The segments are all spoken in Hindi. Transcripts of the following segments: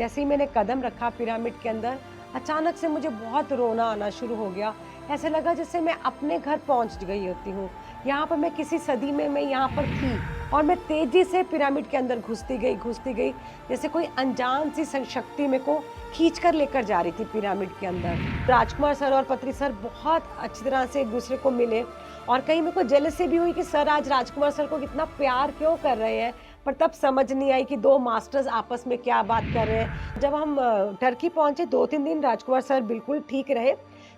जैसे ही मैंने कदम रखा पिरामिड के अंदर, अचानक से मुझे बहुत रोना आना शुरू हो गया। ऐसे लगा जैसे मैं अपने घर पहुंच गई होती हूँ। यहाँ पर मैं किसी सदी में मैं यहाँ पर थी और मैं तेजी से पिरामिड के अंदर घुसती गई, जैसे कोई अनजान सी शक्ति मेरे को खींच कर लेकर जा रही थी पिरामिड के अंदर। राजकुमार सर और पत्री सर बहुत अच्छी तरह से एक दूसरे को मिले और कहीं मेरे को जेलसी भी हुई कि सर आज राजकुमार सर को कितना प्यार क्यों कर रहे हैं, पर तब समझ नहीं आई कि दो मास्टर्स आपस में क्या बात कर रहे हैं। जब हम टर्की पहुंचे 2-3 दिन राजकुमार सर बिल्कुल ठीक रहे।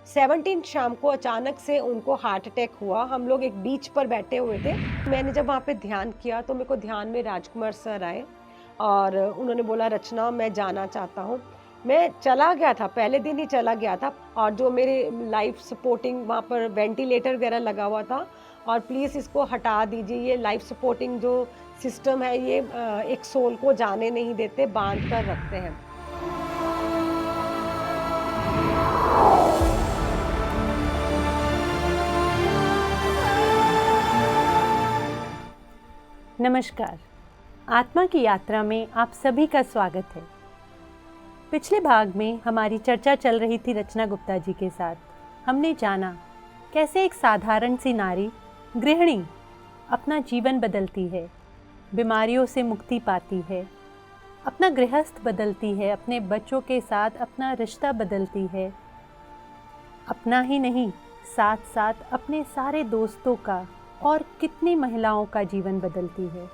17 शाम को अचानक से उनको हार्ट अटैक हुआ। हम लोग एक बीच पर बैठे हुए थे। मैंने जब वहाँ पे ध्यान किया तो मेरे को ध्यान में राजकुमार सर आए और उन्होंने बोला, रचना मैं जाना चाहता हूँ। मैं चला गया था, पहले दिन ही चला गया था और जो मेरे लाइफ सपोर्टिंग वहाँ पर वेंटिलेटर वगैरह लगा हुआ था और प्लीज़ इसको हटा दीजिए, ये लाइफ सपोर्टिंग जो सिस्टम है ये एक सोल को जाने नहीं देते, बांध कर रखते हैं। नमस्कार। आत्मा की यात्रा में आप सभी का स्वागत है। पिछले भाग में हमारी चर्चा चल रही थी रचना गुप्ता जी के साथ। हमने जाना कैसे एक साधारण सी नारी गृहिणी अपना जीवन बदलती है, बीमारियों से मुक्ति पाती है, अपना गृहस्थ बदलती है, अपने बच्चों के साथ अपना रिश्ता बदलती है, अपना ही नहीं साथ साथ अपने सारे दोस्तों का और कितनी महिलाओं का जीवन बदलती है।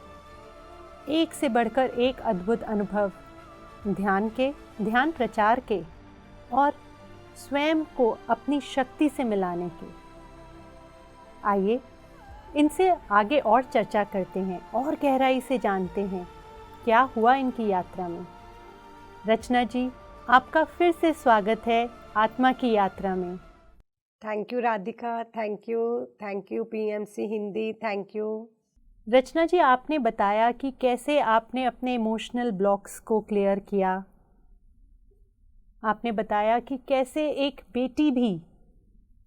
एक से बढ़कर एक अद्भुत अनुभव ध्यान प्रचार के और स्वयं को अपनी शक्ति से मिलाने के। आइए इनसे आगे और चर्चा करते हैं और गहराई से जानते हैं क्या हुआ इनकी यात्रा में। रचना जी, आपका फिर से स्वागत है आत्मा की यात्रा में। Thank you Radhika, thank you PMC Hindi, thank you. Rachna ji, आपने बताया कि कैसे आपने अपने इमोशनल ब्लॉक्स को क्लियर किया। आपने बताया कि कैसे एक बेटी भी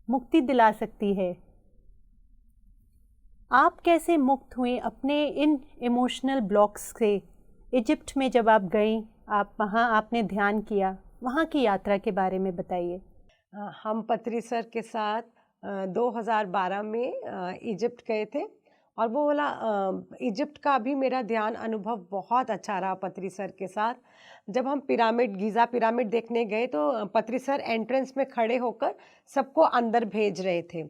मुक्ति दिला सकती है। आप कैसे मुक्त हुए अपने इन इमोशनल ब्लॉक्स से। इजिप्ट में जब आप गई, आप वहाँ आपने ध्यान किया, वहाँ की यात्रा के बारे में बताइए। हम पत्री सर के साथ 2012 में इजिप्ट गए थे और वो वाला इजिप्ट का भी मेरा ध्यान अनुभव बहुत अच्छा रहा पत्री सर के साथ। जब हम गीज़ा पिरामिड देखने गए तो पत्री सर एंट्रेंस में खड़े होकर सबको अंदर भेज रहे थे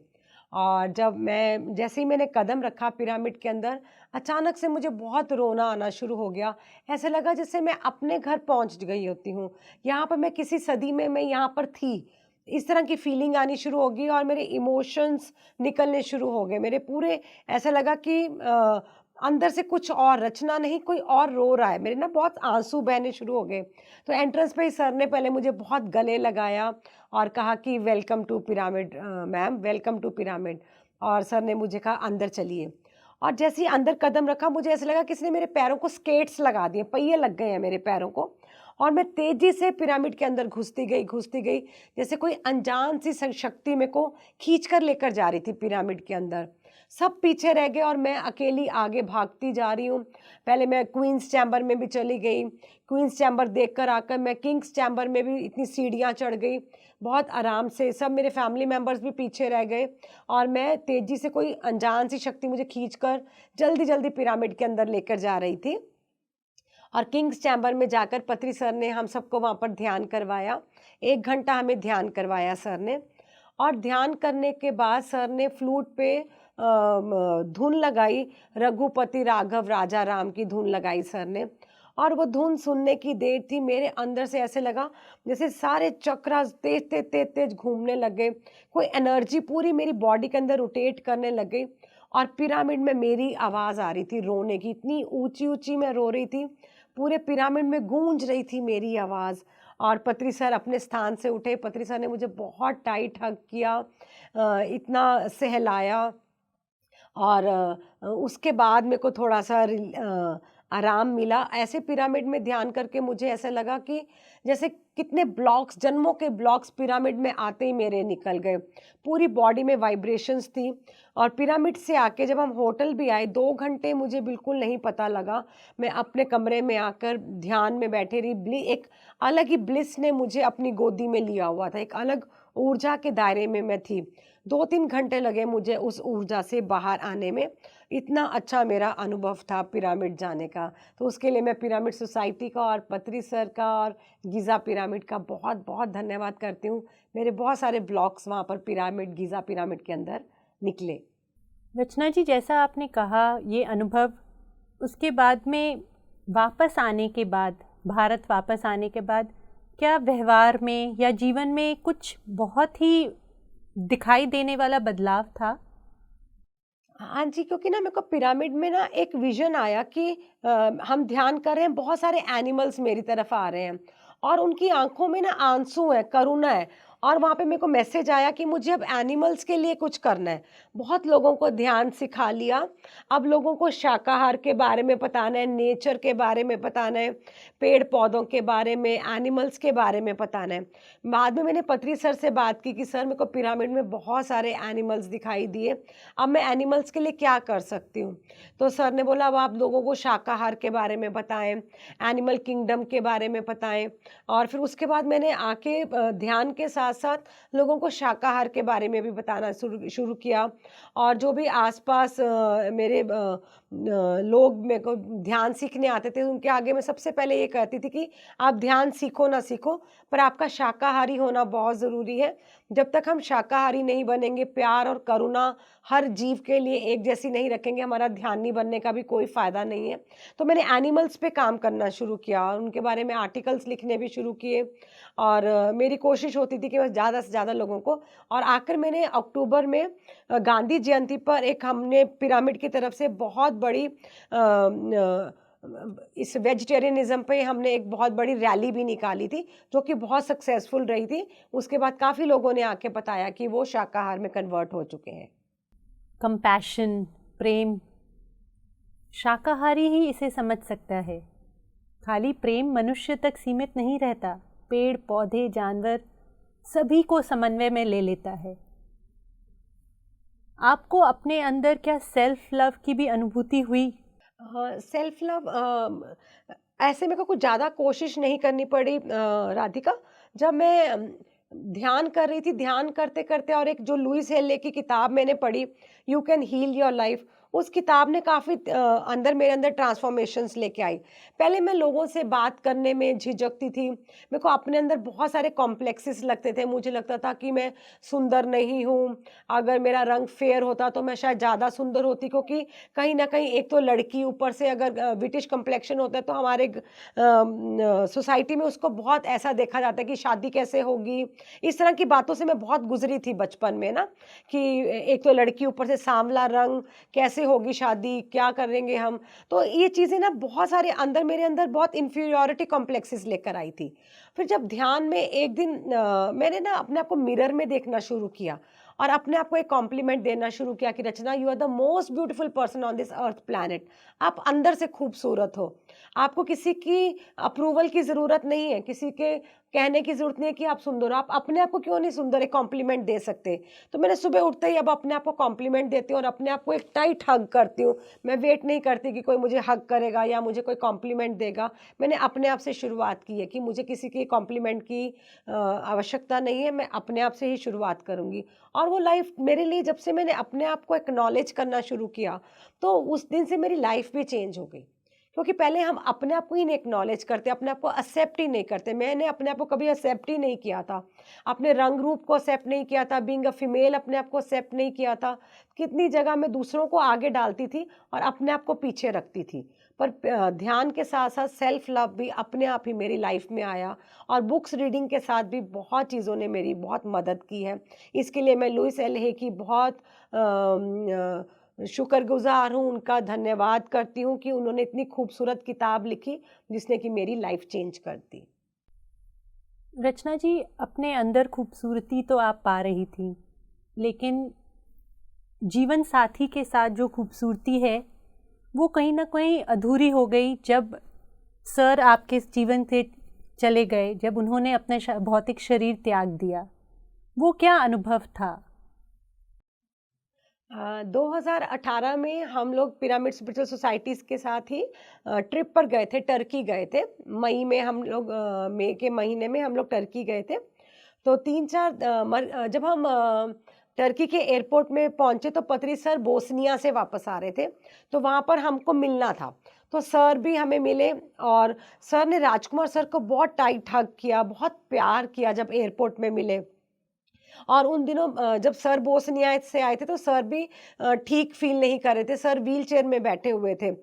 और जैसे ही मैंने कदम रखा पिरामिड के अंदर, अचानक से मुझे बहुत रोना आना शुरू हो गया। ऐसे लगा जैसे मैं अपने घर पहुंच गई होती हूँ। यहाँ पर मैं किसी सदी में मैं यहाँ पर थी, इस तरह की फीलिंग आनी शुरू हो गई और मेरे इमोशंस निकलने शुरू हो गए। मेरे पूरे ऐसा लगा कि अंदर से कुछ और, रचना नहीं कोई और रो रहा है। मेरे ना बहुत आंसू बहने शुरू हो गए। तो एंट्रेंस पे ही सर ने पहले मुझे बहुत गले लगाया और कहा कि welcome to Pyramid ma'am, welcome to Pyramid. और सर ने मुझे कहा अंदर चलिए। और जैसे ही अंदर कदम रखा मुझे ऐसा लगा किसी ने मेरे पैरों को स्केट्स लगा दिए, पहिए लग गए हैं मेरे पैरों को और मैं तेजी से पिरामिड के अंदर घुसती गई, जैसे कोई अनजान सी शक्ति मेरे को खींच कर लेकर जा रही थी पिरामिड के अंदर। सब पीछे रह गए और मैं अकेली आगे भागती जा रही हूँ। पहले मैं क्वींस चैम्बर में भी चली गई। क्वींस चैम्बर देखकर आकर मैं किंग्स चैम्बर में भी इतनी सीढ़ियाँ चढ़ गई बहुत आराम से। सब मेरे फैमिली मेम्बर्स भी पीछे रह गए और मैं तेज़ी से, कोई अनजान सी शक्ति मुझे खींचकर जल्दी पिरामिड के अंदर लेकर जा रही थी। और किंग्स चैम्बर में जाकर पत्री सर ने हम सबको वहाँ पर ध्यान करवाया। 1 घंटा हमें ध्यान करवाया सर ने। और ध्यान करने के बाद सर ने फ्लूट पे धुन लगाई, रघुपति राघव राजा राम की धुन लगाई सर ने। और वो धुन सुनने की देर थी, मेरे अंदर से ऐसे लगा जैसे सारे चक्र तेज घूमने लग गए। कोई एनर्जी पूरी मेरी बॉडी के अंदर रोटेट करने लग गई और पिरामिड में मेरी आवाज़ आ रही थी रोने की। इतनी ऊंची मैं रो रही थी, पूरे पिरामिड में गूंज रही थी मेरी आवाज़। और पत्री सर अपने स्थान से उठे। पत्री सर ने मुझे बहुत टाइट हग किया, इतना सहलाया और उसके बाद मेरे को थोड़ा सा आराम मिला। ऐसे पिरामिड में ध्यान करके मुझे ऐसा लगा कि जैसे कितने ब्लॉक्स, जन्मों के ब्लॉक्स पिरामिड में आते ही मेरे निकल गए। पूरी बॉडी में वाइब्रेशंस थी। और पिरामिड से आके जब हम होटल भी आए, 2 घंटे मुझे बिल्कुल नहीं पता लगा। मैं अपने कमरे में आकर ध्यान में बैठे रही। एक अलग ही ब्लिस ने मुझे अपनी गोदी में लिया हुआ था। एक अलग ऊर्जा के दायरे में मैं थी। 2-3 घंटे लगे मुझे उस ऊर्जा से बाहर आने में। इतना अच्छा मेरा अनुभव था पिरामिड जाने का। तो उसके लिए मैं पिरामिड सोसाइटी का और पत्री सर का और गीज़ा पिरामिड का बहुत-बहुत धन्यवाद करती हूँ। मेरे बहुत सारे ब्लॉक्स वहाँ पर पिरामिड, गीज़ा पिरामिड के अंदर निकले। रचना जी, जैसा आपने कहा ये अनुभव, उसके बाद में वापस आने के बाद, भारत वापस आने के बाद क्या व्यवहार में या जीवन में कुछ बहुत ही दिखाई देने वाला बदलाव था? हाँ जी, क्योंकि ना मेरे को पिरामिड में ना एक विज़न आया कि हम ध्यान कर रहे हैं, बहुत सारे एनिमल्स मेरी तरफ आ रहे हैं और उनकी आँखों में ना आँसू है, करुणा है। और वहाँ पे मेरे को मैसेज आया कि मुझे अब एनिमल्स के लिए कुछ करना है। बहुत लोगों को ध्यान सिखा लिया, अब लोगों को शाकाहार के बारे में बताना है, नेचर के बारे में बताना है, पेड़-पौधों के बारे में, एनिमल्स के बारे में बताना है। बाद में मैंने पत्री सर से बात की कि सर, मेरे को पिरामिड में बहुत सारे एनिमल्स दिखाई दिए, अब मैं एनिमल्स के लिए क्या कर सकती हूँ? तो सर ने बोला, अब आप लोगों को शाकाहार के बारे में बताएँ, एनिमल किंगडम के बारे में बताएँ। और फिर उसके बाद मैंने आके ध्यान के साथ-साथ लोगों को शाकाहार के बारे में भी बताना शुरू शुरू किया। और जो भी आस-पास मेरे लोग मेरे को ध्यान सीखने आते थे, उनके आगे मैं सबसे पहले ये कहती थी कि आप ध्यान सीखो ना सीखो, पर आपका शाकाहारी होना बहुत ज़रूरी है। जब तक हम शाकाहारी नहीं बनेंगे, प्यार और करुणा हर जीव के लिए एक जैसी नहीं रखेंगे, हमारा ध्यानी बनने का भी कोई फ़ायदा नहीं है। तो मैंने एनिमल्स पे काम करना शुरू किया और उनके बारे में आर्टिकल्स लिखने भी शुरू किए। और मेरी कोशिश होती थी कि मैं ज़्यादा से ज़्यादा लोगों को, और आखिर मैंने अक्टूबर में गांधी जयंती पर एक हमने पिरामिड की तरफ से बहुत बड़ी इस वेजिटेरियनिज़्म पे हमने एक बहुत बड़ी रैली भी निकाली थी, जो कि बहुत सक्सेसफुल रही थी। उसके बाद काफ़ी लोगों ने आके बताया कि वो शाकाहार में कन्वर्ट हो चुके हैं। कंपैशन, प्रेम, शाकाहारी ही इसे समझ सकता है। खाली प्रेम मनुष्य तक सीमित नहीं रहता, पेड़ पौधे जानवर सभी को समन्वय में ले लेता है। आपको अपने अंदर क्या सेल्फ लव की भी अनुभूति हुई? हाँ, सेल्फ लव ऐसे मेरे को कुछ ज़्यादा कोशिश नहीं करनी पड़ी राधिका। जब मैं ध्यान कर रही थी, ध्यान करते-करते, और एक जो लुइस हेले की किताब मैंने पढ़ी, you can heal your life, उस किताब ने काफ़ी अंदर मेरे अंदर ट्रांसफॉर्मेशंस लेके आई। पहले मैं लोगों से बात करने में झिझकती थी। मेरे को अपने अंदर बहुत सारे कॉम्प्लेक्सेस लगते थे। मुझे लगता था कि मैं सुंदर नहीं हूँ, अगर मेरा रंग फेयर होता तो मैं शायद ज़्यादा सुंदर होती, क्योंकि कहीं न कहीं एक तो लड़की, ऊपर से अगर ब्रिटिश कम्प्लेक्शन होता है तो हमारे सोसाइटी में उसको बहुत ऐसा देखा जाता है कि शादी कैसे होगी। इस तरह की बातों से मैं बहुत गुज़री थी बचपन में ना, कि एक तो लड़की, ऊपर से सांवला रंग, कैसे होगी शादी, क्या करेंगे हम? तो ये चीज़ें ना बहुत सारे अंदर, मेरे अंदर बहुत इन्फीरियॉरिटी कॉम्प्लेक्सेस लेकर आई थी। फिर जब ध्यान में एक दिन मैंने ना अपने आप को मिरर में देखना शुरू किया और अपने आप को एक कॉम्प्लीमेंट देना शुरू किया कि Rachna, you are the most beautiful person on this earth planet. आप अंदर से खूबसूरत हो। आपको किसी की अप्रूवल की ज़रूरत नहीं है, किसी के कहने की ज़रूरत नहीं है कि आप सुंदर हो। आप अपने आप को क्यों नहीं सुंदर एक कॉम्प्लीमेंट दे सकते? तो मैंने सुबह उठते ही अब अपने आप को कॉम्प्लीमेंट देती हूँ और अपने आप को एक टाइट हग करती हूँ। मैं वेट नहीं करती कि कोई मुझे हग करेगा या मुझे कोई कॉम्प्लीमेंट देगा। मैंने अपने आप से शुरुआत की है कि मुझे किसी की कॉम्प्लीमेंट की आवश्यकता नहीं है, मैं अपने आप से ही शुरुआत करूँगी। और वो लाइफ मेरे लिए, जब से मैंने अपने आप को एक्नॉलेज करना शुरू किया, तो उस दिन से मेरी लाइफ भी चेंज हो गई। क्योंकि पहले हम अपने आप को ही नहीं एक्नॉलेज करते, अपने आप को एक्सेप्ट ही नहीं करते। मैंने अपने आप को कभी एक्सेप्ट ही नहीं किया था, अपने रंग रूप को एक्सेप्ट नहीं किया था, बीइंग अ फीमेल अपने आप को एक्सेप्ट नहीं किया था। कितनी जगह मैं दूसरों को आगे डालती थी और अपने आप को पीछे रखती थी। पर ध्यान के साथ साथ सेल्फ लव भी अपने आप ही मेरी लाइफ में आया, और बुक्स रीडिंग के साथ भी बहुत चीज़ों ने मेरी बहुत मदद की है। इसके लिए मैं लुइस एल हे की बहुत शुक्रगुज़ार हूँ, उनका धन्यवाद करती हूँ कि उन्होंने इतनी खूबसूरत किताब लिखी जिसने कि मेरी लाइफ चेंज कर दी। रचना जी, अपने अंदर खूबसूरती तो आप पा रही थी, लेकिन जीवन साथी के साथ जो खूबसूरती है वो कहीं ना कहीं अधूरी हो गई जब सर आपके जीवन से चले गए, जब उन्होंने अपना भौतिक शरीर त्याग दिया। वो क्या अनुभव था? 2018 में हम लोग पिरामिड स्पिरिचुअल सोसाइटीज़ के साथ ही ट्रिप पर गए थे, टर्की गए थे। मई में हम लोग मई के महीने में हम लोग टर्की गए थे। तो 3-4 जब हम टर्की के एयरपोर्ट में पहुँचे तो पत्री सर बोस्निया से वापस आ रहे थे, तो वहाँ पर हमको मिलना था। तो सर भी हमें मिले और सर ने राजकुमार सर को बहुत टाइट हग किया, बहुत प्यार किया जब एयरपोर्ट में मिले। और उन दिनों जब सर बोस्निया से आए थे तो सर भी ठीक फ़ील नहीं कर रहे थे, सर व्हीलचेयर में बैठे हुए थे।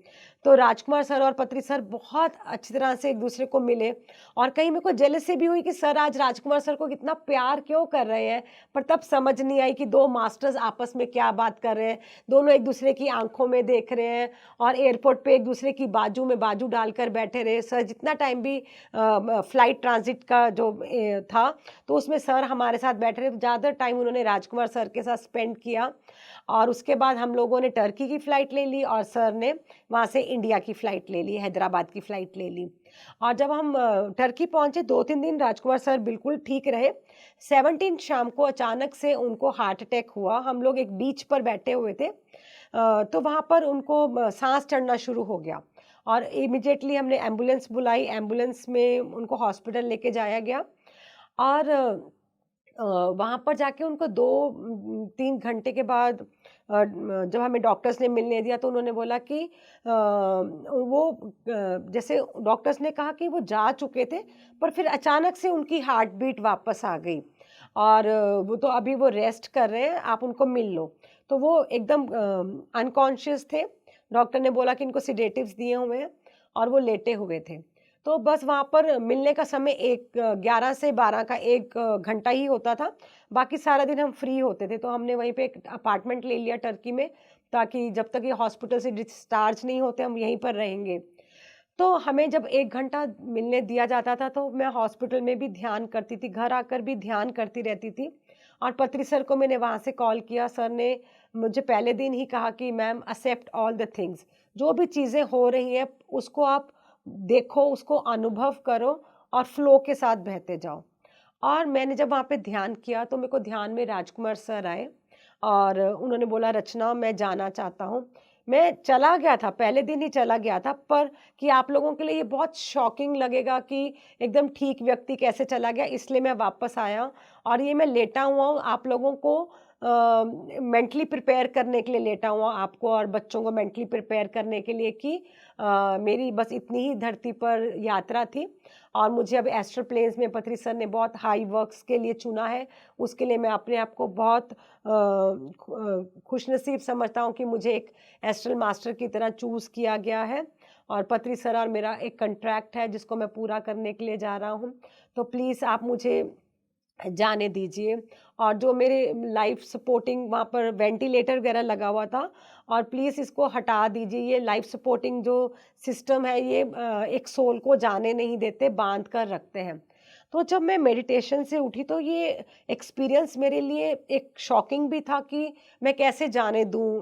तो राजकुमार सर और पत्री सर बहुत अच्छी तरह से एक-दूसरे को मिले और कहीं मेरे को जेलसी भी हुई कि सर आज राजकुमार सर को कितना प्यार क्यों कर रहे हैं, पर तब समझ नहीं आई कि 2 मास्टर्स आपस में क्या बात कर रहे हैं। दोनों एक-दूसरे की आँखों में देख रहे हैं और एयरपोर्ट पे एक-दूसरे की बाजू में बाजू डालकर बैठे रहे। सर जितना टाइम भी फ्लाइट ट्रांज़िट का जो था, तो उसमें सर हमारे साथ बैठे रहे, तो ज़्यादा टाइम उन्होंने राजकुमार सर के साथ स्पेंड किया और उसके बाद हम लोगों ने टर्की की फ़्लाइट ले ली और सर ने वहाँ से इंडिया की फ़्लाइट ले ली, हैदराबाद की फ़्लाइट ले ली। और जब हम टर्की पहुँचे 2-3 दिन राजकुमार सर बिल्कुल ठीक रहे। 17 शाम को अचानक से उनको हार्ट अटैक हुआ। हम लोग एक बीच पर बैठे हुए थे। तो वहाँ पर उनको साँस चढ़ना शुरू हो गया और इमीडिएटली हमने एम्बुलेंस बुलाई, एम्बुलेंस में उनको हॉस्पिटल लेके जाया गया और वहाँ पर जाके उनको 2-3 घंटे के बाद जब हमें डॉक्टर्स ने मिलने दिया तो उन्होंने बोला कि जैसे डॉक्टर्स ने कहा कि वो जा चुके थे, पर फिर अचानक से उनकी हार्ट बीट वापस आ गई और वो तो अभी वो रेस्ट कर रहे हैं, आप उनको मिल लो। तो वो एकदम अनकॉन्शियस थे। डॉक्टर ने बोला कि इनको सेडेटिव्स दिए हुए हैं और वो लेटे हुए थे। तो बस वहाँ पर मिलने का समय 11 से 12 का 1 घंटा ही होता था, बाकी सारा दिन हम फ्री होते थे। तो हमने वहीं पे एक अपार्टमेंट ले लिया टर्की में, ताकि जब तक ये हॉस्पिटल से डिस्चार्ज नहीं होते, हम यहीं पर रहेंगे। तो हमें जब 1 घंटा मिलने दिया जाता था, तो मैं हॉस्पिटल में भी ध्यान करती थी, घर आकर भी ध्यान करती रहती थी और पत्री सर को मैंने वहाँ से कॉल किया। सर ने मुझे पहले दिन ही कहा कि ma'am accept all the things, जो भी चीज़ें हो रही हैं, उसको आप देखो, उसको अनुभव करो और फ्लो के साथ बहते जाओ। और मैंने जब वहाँ पे ध्यान किया तो मेरे को ध्यान में राजकुमार सर आए और उन्होंने बोला, रचना मैं जाना चाहता हूँ। मैं चला गया था, पहले दिन ही चला गया था, पर कि आप लोगों के लिए ये बहुत शॉकिंग लगेगा कि एकदम ठीक व्यक्ति कैसे चला गया, इसलिए मैं वापस आया और ये मैं लेटा हुआ हूँ आप लोगों को मेंटली प्रिपेयर करने के लिए लेटा हुआ हूँ, आपको और बच्चों को मेंटली प्रिपेयर करने के लिए कि मेरी बस इतनी ही धरती पर यात्रा थी और मुझे अब एस्ट्रल प्लेन्स में पत्री सर ने बहुत हाई वर्क्स के लिए चुना है। उसके लिए मैं अपने आप को बहुत खुशनसीब समझता हूँ कि मुझे एक एस्ट्रल मास्टर की तरह चूज़ किया गया है और पत्री सर और मेरा एक कॉन्ट्रैक्ट है जिसको मैं पूरा करने के लिए जा रहा हूँ। तो प्लीज़ आप मुझे जाने दीजिए। और जो मेरे लाइफ सपोर्टिंग वहाँ पर वेंटिलेटर वगैरह लगा हुआ था और प्लीज़ इसको हटा दीजिए। ये लाइफ सपोर्टिंग जो सिस्टम है ये एक सोल को जाने नहीं देते, बांध कर रखते हैं। तो जब मैं मेडिटेशन से उठी तो ये एक्सपीरियंस मेरे लिए एक शॉकिंग भी था कि मैं कैसे जाने दूँ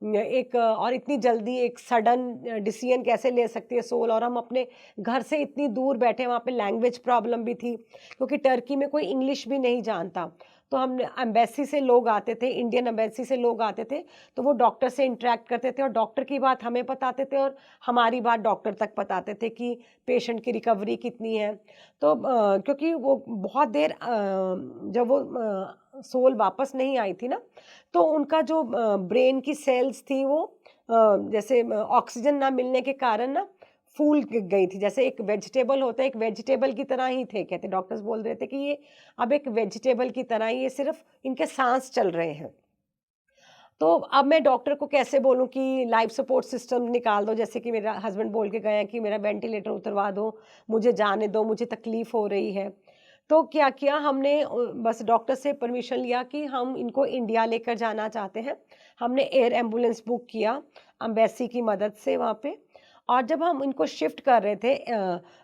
और इतनी जल्दी एक सडन डिसीजन कैसे ले सकती है सोल, और हम अपने घर से इतनी दूर बैठे, वहाँ पे लैंग्वेज प्रॉब्लम भी थी क्योंकि टर्की में कोई इंग्लिश भी नहीं जानता। तो हम एम्बेसी से लोग आते थे, इंडियन एम्बेसी से लोग आते थे, तो वो डॉक्टर से इंटरेक्ट करते थे और डॉक्टर की बात हमें बताते थे और हमारी बात डॉक्टर तक बताते थे कि पेशेंट की रिकवरी कितनी है। तो क्योंकि वो बहुत देर जब वो सोल वापस नहीं आई थी ना, तो उनका जो ब्रेन की सेल्स थी वो जैसे ऑक्सीजन ना मिलने के कारण ना फूल गई थी, जैसे एक वेजिटेबल होता है, एक वेजिटेबल की तरह ही थे। कहते डॉक्टर्स बोल रहे थे कि ये अब एक वेजिटेबल की तरह ही, ये सिर्फ इनके सांस चल रहे हैं। तो अब मैं डॉक्टर को कैसे बोलूँ कि लाइफ सपोर्ट सिस्टम निकाल दो, जैसे कि मेरा हस्बैंड बोल के गए हैं कि मेरा वेंटिलेटर उतरवा दो, मुझे जाने दो, मुझे तकलीफ़ हो रही है। तो क्या किया हमने, बस डॉक्टर से परमिशन लिया कि हम इनको इंडिया लेकर जाना चाहते हैं। हमने एयर एम्बुलेंस बुक किया एम्बेसी की मदद से वहाँ पे, और जब हम इनको शिफ्ट कर रहे थे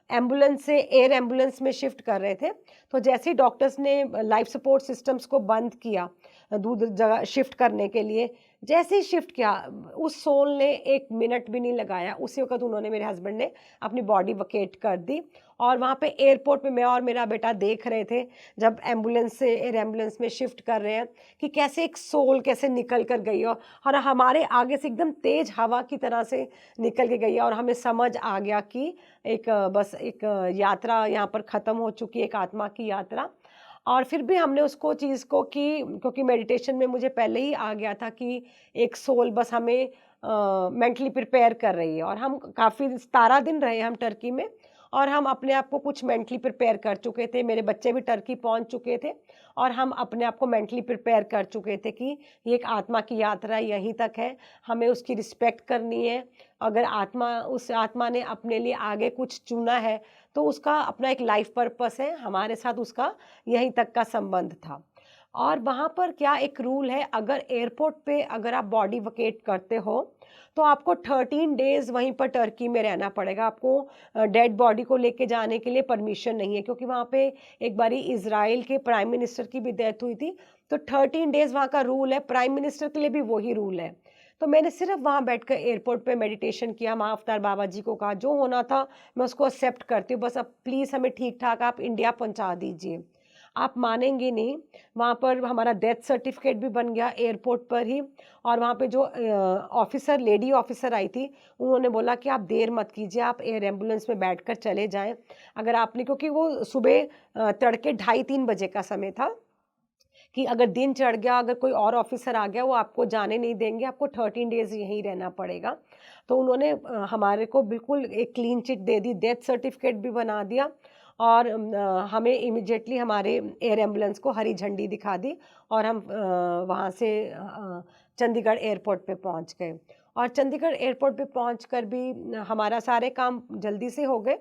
एम्बुलेंस से एयर एम्बुलेंस में शिफ्ट कर रहे थे, तो जैसे ही डॉक्टर्स ने लाइफ सपोर्ट सिस्टम्स को बंद किया दूर जगह शिफ्ट करने के लिए, जैसे ही शिफ्ट किया, उस सोल ने 1 मिनट भी नहीं लगाया, उसी वक़्त उन्होंने, मेरे हस्बैंड ने अपनी बॉडी वेकेट कर दी। और वहाँ पे एयरपोर्ट पे मैं और मेरा बेटा देख रहे थे, जब एम्बुलेंस से एयर एम्बुलेंस में शिफ्ट कर रहे हैं, कि कैसे एक सोल कैसे निकल कर गई हो, और हमारे आगे से एकदम तेज़ हवा की तरह से निकल के गई है, और हमें समझ आ गया कि बस एक यात्रा यहाँ पर ख़त्म हो चुकी है, एक आत्मा की यात्रा। और फिर भी हमने उसको चीज़ को की, क्योंकि मेडिटेशन में मुझे पहले ही आ गया था कि एक सोल बस हमें मेंटली प्रिपेयर कर रही है। और हम काफ़ी 17 दिन रहे हम टर्की में, और हम अपने आप को कुछ मेंटली प्रिपेयर कर चुके थे। मेरे बच्चे भी टर्की पहुंच चुके थे, और हम अपने आप को मेंटली प्रिपेयर कर चुके थे कि ये एक आत्मा की यात्रा यहीं तक है, हमें उसकी रिस्पेक्ट करनी है। अगर उस आत्मा ने अपने लिए आगे कुछ चुना है, तो उसका अपना एक लाइफ पर्पस है, हमारे साथ उसका यहीं तक का संबंध था। और वहाँ पर क्या एक रूल है, अगर एयरपोर्ट पे अगर आप बॉडी वेकेट करते हो, तो आपको 13 डेज़ वहीं पर टर्की में रहना पड़ेगा। आपको डेड बॉडी को लेके जाने के लिए परमिशन नहीं है, क्योंकि वहाँ पे एक बारी इज़राइल के प्राइम मिनिस्टर की भी डेथ हुई थी, तो 13 डेज़ वहाँ का रूल है, प्राइम मिनिस्टर के लिए भी वही रूल है। तो मैंने सिर्फ़ वहाँ बैठकर एयरपोर्ट पे मेडिटेशन किया, माँ अवतार बाबा जी को कहा, जो होना था मैं उसको एक्सेप्ट करती हूँ, बस अब प्लीज़ हमें ठीक-ठाक आप इंडिया पहुँचा दीजिए। आप मानेंगे नहीं, वहाँ पर हमारा डेथ सर्टिफिकेट भी बन गया एयरपोर्ट पर ही। और वहाँ पे जो लेडी ऑफ़िसर आई थी, उन्होंने बोला कि आप देर मत कीजिए, आप एयर एम्बुलेंस में बैठकर चले जाएँ। अगर आपने, क्योंकि वो सुबह तड़के 2:30-3 बजे का समय था, कि अगर दिन चढ़ गया, अगर कोई और ऑफ़िसर आ गया, वो आपको जाने नहीं देंगे, आपको 13 डेज़ यहीं रहना पड़ेगा। तो उन्होंने हमारे को बिल्कुल एक क्लीन चिट दे दी, डेथ सर्टिफ़िकेट भी बना दिया, और हमें इमीडिएटली हमारे एयर एम्बुलेंस को हरी झंडी दिखा दी, और हम वहाँ से चंडीगढ़ एयरपोर्ट पे पहुँच गए। और चंडीगढ़ एयरपोर्ट पे पहुँचकर भी हमारा सारे काम जल्दी से हो गए,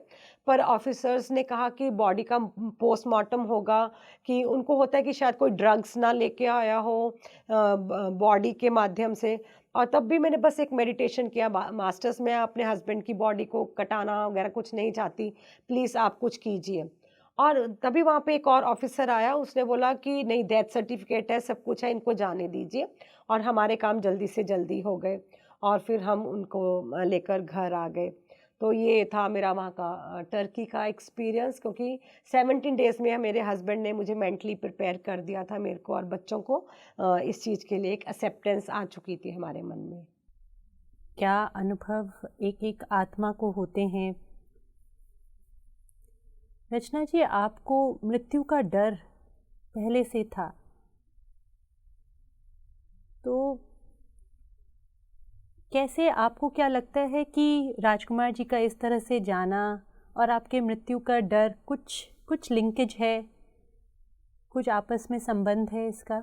पर ऑफ़िसर्स ने कहा कि बॉडी का पोस्टमार्टम होगा, कि उनको होता है कि शायद कोई ड्रग्स ना लेके आया हो बॉडी के माध्यम से। और तब भी मैंने बस एक मेडिटेशन किया, मास्टर्स, मैं अपने हस्बैंड की बॉडी को कटाना वगैरह कुछ नहीं चाहती, प्लीज़ आप कुछ कीजिए। और तभी वहाँ पे एक और ऑफ़िसर आया, उसने बोला कि नहीं, डेथ सर्टिफ़िकेट है, सब कुछ है, इनको जाने दीजिए। और हमारे काम जल्दी से जल्दी हो गए, और फिर हम उनको लेकर घर आ गए। तो ये था मेरा वहाँ का टर्की का एक्सपीरियंस, क्योंकि 17 डेज़ में मेरे हस्बैंड ने मुझे मेंटली प्रिपेयर कर दिया था, मेरे को और बच्चों को इस चीज़ के लिए एक एक्सेप्टेंस आ चुकी थी हमारे मन में। क्या अनुभव एक-एक आत्मा को होते हैं। रचना जी, आपको मृत्यु का डर पहले से था, तो कैसे, आपको क्या लगता है कि राजकुमार जी का इस तरह से जाना और आपके मृत्यु का डर कुछ लिंकेज है, कुछ आपस में संबंध है इसका?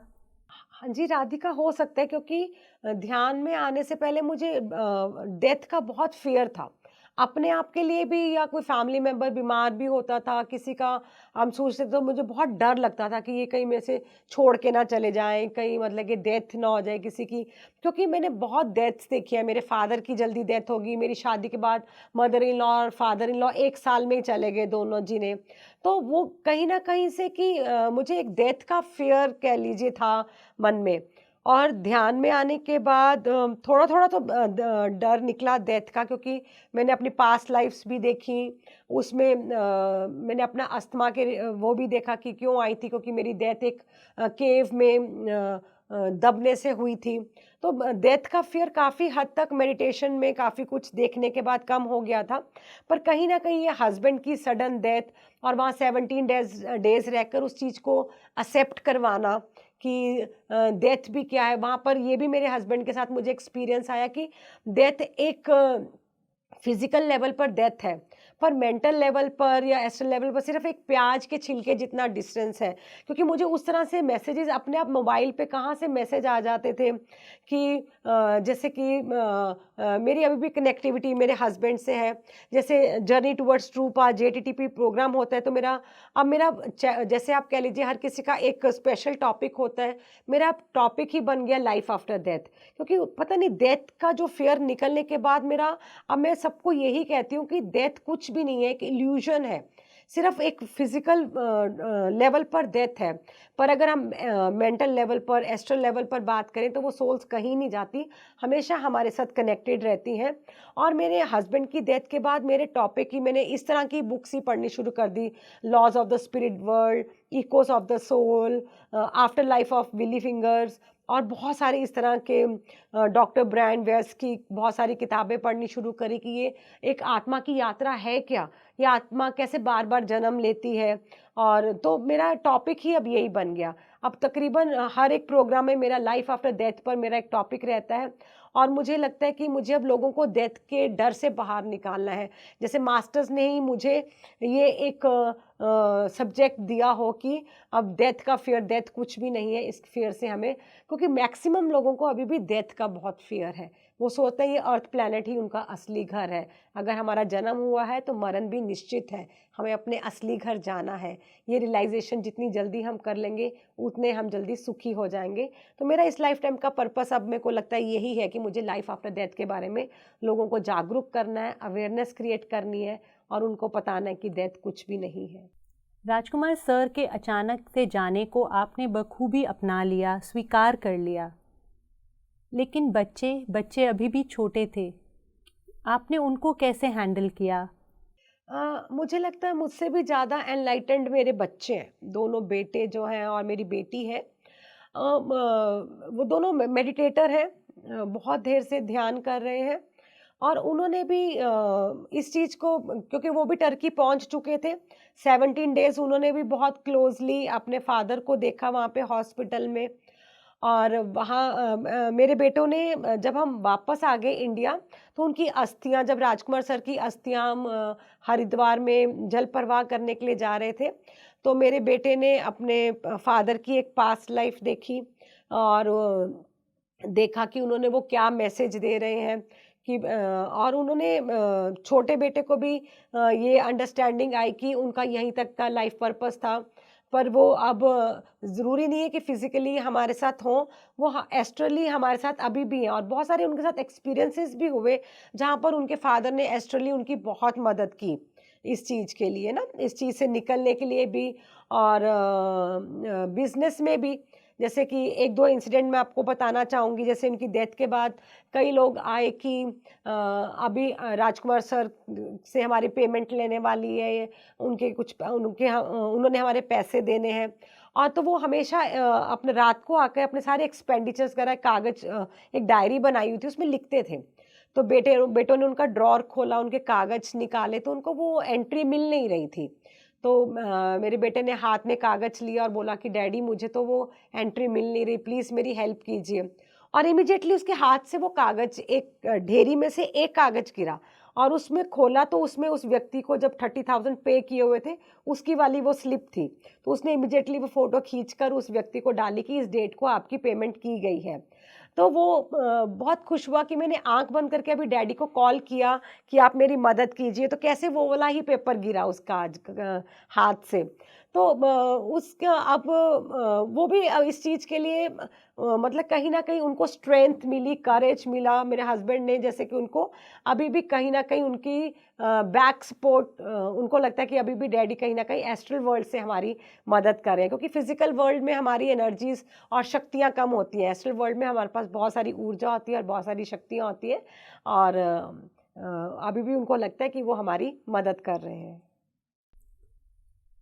हाँ जी, राधिका, हो सकता है, क्योंकि ध्यान में आने से पहले मुझे डेथ का बहुत फ़ियर था। अपने आप के लिए भी, या कोई फैमिली मेंबर बीमार भी होता था, किसी का हम सोचते तो मुझे बहुत डर लगता था कि ये कहीं मेरे से छोड़ के ना चले जाएँ, कहीं मतलब कि डेथ ना हो जाए किसी की। क्योंकि मैंने बहुत डेथ्स देखी है, मेरे फादर की जल्दी डेथ हो गई, मेरी शादी के बाद मदर इन लॉ और फादर इन लॉ 1 साल में ही चले गए दोनों जीने। तो वो कहीं न कहीं से कि मुझे एक डेथ का फ़ियर कह लीजिए था मन में। और ध्यान में आने के बाद थोड़ा-थोड़ा तो डर निकला डेथ का, क्योंकि मैंने अपनी पास्ट लाइफ़्स भी देखी, उसमें मैंने अपना अस्थमा वो भी देखा कि क्यों आई थी, क्योंकि मेरी डेथ एक केव में दबने से हुई थी। तो डेथ का फ़ियर काफ़ी हद तक मेडिटेशन में काफ़ी कुछ देखने के बाद कम हो गया था। पर कहीं न कहीं ये हस्बैंड की सडन डेथ, और वहाँ 17 डेज़ रहकर उस चीज़ को एक्सेप्ट करवाना कि डेथ भी क्या है, वहाँ पर ये भी मेरे हस्बैंड के साथ मुझे एक्सपीरियंस आया कि डेथ एक फिजिकल लेवल पर डेथ है, पर मेंटल लेवल पर या एस्ट्रल लेवल पर सिर्फ एक प्याज के छिलके जितना डिस्टेंस है। क्योंकि मुझे उस तरह से मैसेजेस अपने आप मोबाइल पे कहाँ से मैसेज आ जाते थे कि जैसे कि मेरी अभी भी कनेक्टिविटी मेरे हस्बैंड से है। जैसे जर्नी टुवर्ड्स ट्रूथ आज जेटीटीपी प्रोग्राम होता है, तो मेरा जैसे आप कह लीजिए हर किसी का एक स्पेशल टॉपिक होता है, मेरा टॉपिक ही बन गया लाइफ आफ्टर डेथ। क्योंकि पता नहीं, डेथ का जो फियर निकलने के बाद अब मैं सबको यही कहती हूँ कि डेथ कुछ भी नहीं है, एक इल्यूजन है। सिर्फ एक फिजिकल लेवल पर डेथ है, पर अगर हम मेंटल लेवल पर, एस्ट्रल लेवल पर बात करें तो वो सोल्स कहीं नहीं जाती, हमेशा हमारे साथ कनेक्टेड रहती हैं। और मेरे हस्बैंड की डेथ के बाद मेरे टॉपिक ही, मैंने इस तरह की बुक्स ही पढ़नी शुरू कर दी, laws of the spirit world, echoes of the soul, after life of Willy Fingers, और बहुत सारे इस तरह के डॉक्टर ब्रायन वेस की बहुत सारी किताबें पढ़नी शुरू करी कि ये एक आत्मा की यात्रा है क्या, ये आत्मा कैसे बार बार जन्म लेती है। और तो मेरा टॉपिक ही अब यही बन गया। अब तकरीबन हर एक प्रोग्राम में मेरा लाइफ आफ्टर डेथ पर मेरा एक टॉपिक रहता है, और मुझे लगता है कि मुझे अब लोगों को डेथ के डर से बाहर निकालना है। जैसे मास्टर्स ने ही मुझे ये एक सब्जेक्ट दिया हो कि अब डेथ का फियर, डेथ कुछ भी नहीं है, इस फियर से हमें, क्योंकि मैक्सिमम लोगों को अभी भी डेथ का बहुत फियर है। वो सोचते हैं ये अर्थ प्लैनेट ही उनका असली घर है, अगर हमारा जन्म हुआ है तो मरण भी निश्चित है, हमें अपने असली घर जाना है। ये रियलाइजेशन जितनी जल्दी हम कर लेंगे उतने हम जल्दी सुखी हो जाएंगे। तो मेरा इस लाइफ टाइम का पर्पस अब मेरे को लगता है यही है कि मुझे लाइफ आफ्टर डेथ के बारे में लोगों को जागरूक करना है, अवेयरनेस क्रिएट करनी है, और उनको बताना है कि डेथ कुछ भी नहीं है। राजकुमार सर के अचानक से जाने को आपने बखूबी अपना लिया, स्वीकार कर लिया, लेकिन बच्चे अभी भी छोटे थे, आपने उनको कैसे हैंडल किया? मुझे लगता है मुझसे भी ज़्यादा एनलाइटेंड मेरे बच्चे हैं, दोनों बेटे जो हैं और मेरी बेटी है। वो दोनों मेडिटेटर हैं, बहुत देर से ध्यान कर रहे हैं, और उन्होंने भी इस चीज़ को, क्योंकि वो भी टर्की पहुंच चुके थे, 17 डेज़ उन्होंने भी बहुत क्लोजली अपने फादर को देखा वहाँ पे हॉस्पिटल में। और वहाँ मेरे बेटों ने जब हम वापस आ गए इंडिया, तो उनकी अस्थियां, जब राजकुमार सर की अस्थियां हम हरिद्वार में जल प्रवाह करने के लिए जा रहे थे, तो मेरे बेटे ने अपने फादर की एक पास्ट लाइफ देखी, और देखा कि उन्होंने वो क्या मैसेज दे रहे हैं कि और उन्होंने छोटे बेटे को भी ये अंडरस्टैंडिंग आई कि उनका यहीं तक का लाइफ पर्पस था, पर वो अब ज़रूरी नहीं है कि फिज़िकली हमारे साथ हों, वो एस्ट्रली हमारे साथ अभी भी हैं। और बहुत सारे उनके साथ एक्सपीरियंसेस भी हुए जहाँ पर उनके फादर ने एस्ट्रली उनकी बहुत मदद की इस चीज़ के लिए ना, इस चीज़ से निकलने के लिए भी, और बिजनेस में भी। जैसे कि एक दो इंसिडेंट मैं आपको बताना चाहूँगी। जैसे उनकी डेथ के बाद कई लोग आए कि अभी राजकुमार सर से हमारी पेमेंट लेने वाली है, उनके कुछ उन्होंने हमारे पैसे देने हैं। और तो वो हमेशा अपने रात को आकर अपने सारे एक्सपेंडिचर्स वगैरह कागज, एक डायरी बनाई हुई थी, उसमें लिखते थे। तो बेटों ने उनका ड्रॉर खोला, उनके कागज निकाले, तो उनको वो एंट्री मिल नहीं रही थी। तो मेरे बेटे ने हाथ में कागज लिया और बोला कि डैडी मुझे तो वो एंट्री मिल नहीं रही, प्लीज़ मेरी हेल्प कीजिए। और इमीडिएटली उसके हाथ से वो कागज, एक ढेरी में से एक कागज गिरा, और उसमें खोला तो उसमें उस व्यक्ति को जब 30,000 पे किए हुए थे, उसकी वाली वो स्लिप थी। तो उसने इमीडिएटली वो फ़ोटो खींचकर उस व्यक्ति को डाली कि इस डेट को आपकी पेमेंट की गई है। तो वो बहुत खुश हुआ कि मैंने आँख बंद करके अभी डैडी को कॉल किया कि आप मेरी मदद कीजिए, तो कैसे वो वाला ही पेपर गिरा उसका हाथ से। तो उसका अब वो भी इस चीज़ के लिए मतलब कहीं न कहीं उनको स्ट्रेंथ मिली, करेज मिला मेरे हस्बैंड ने, जैसे कि उनको अभी भी कहीं न कहीं उनकी बैक सपोर्ट, उनको लगता है कि अभी भी डैडी कहीं न कहीं एस्ट्रल वर्ल्ड से हमारी मदद कर रहे हैं, क्योंकि फिज़िकल वर्ल्ड में हमारी एनर्जीज़ और शक्तियाँ कम होती हैं। एस्ट्रल वर्ल्ड में हमारे पास बहुत सारी ऊर्जा होती है और बहुत सारी शक्तियाँ होती हैं, और अभी भी उनको लगता है कि वो हमारी मदद कर रहे हैं।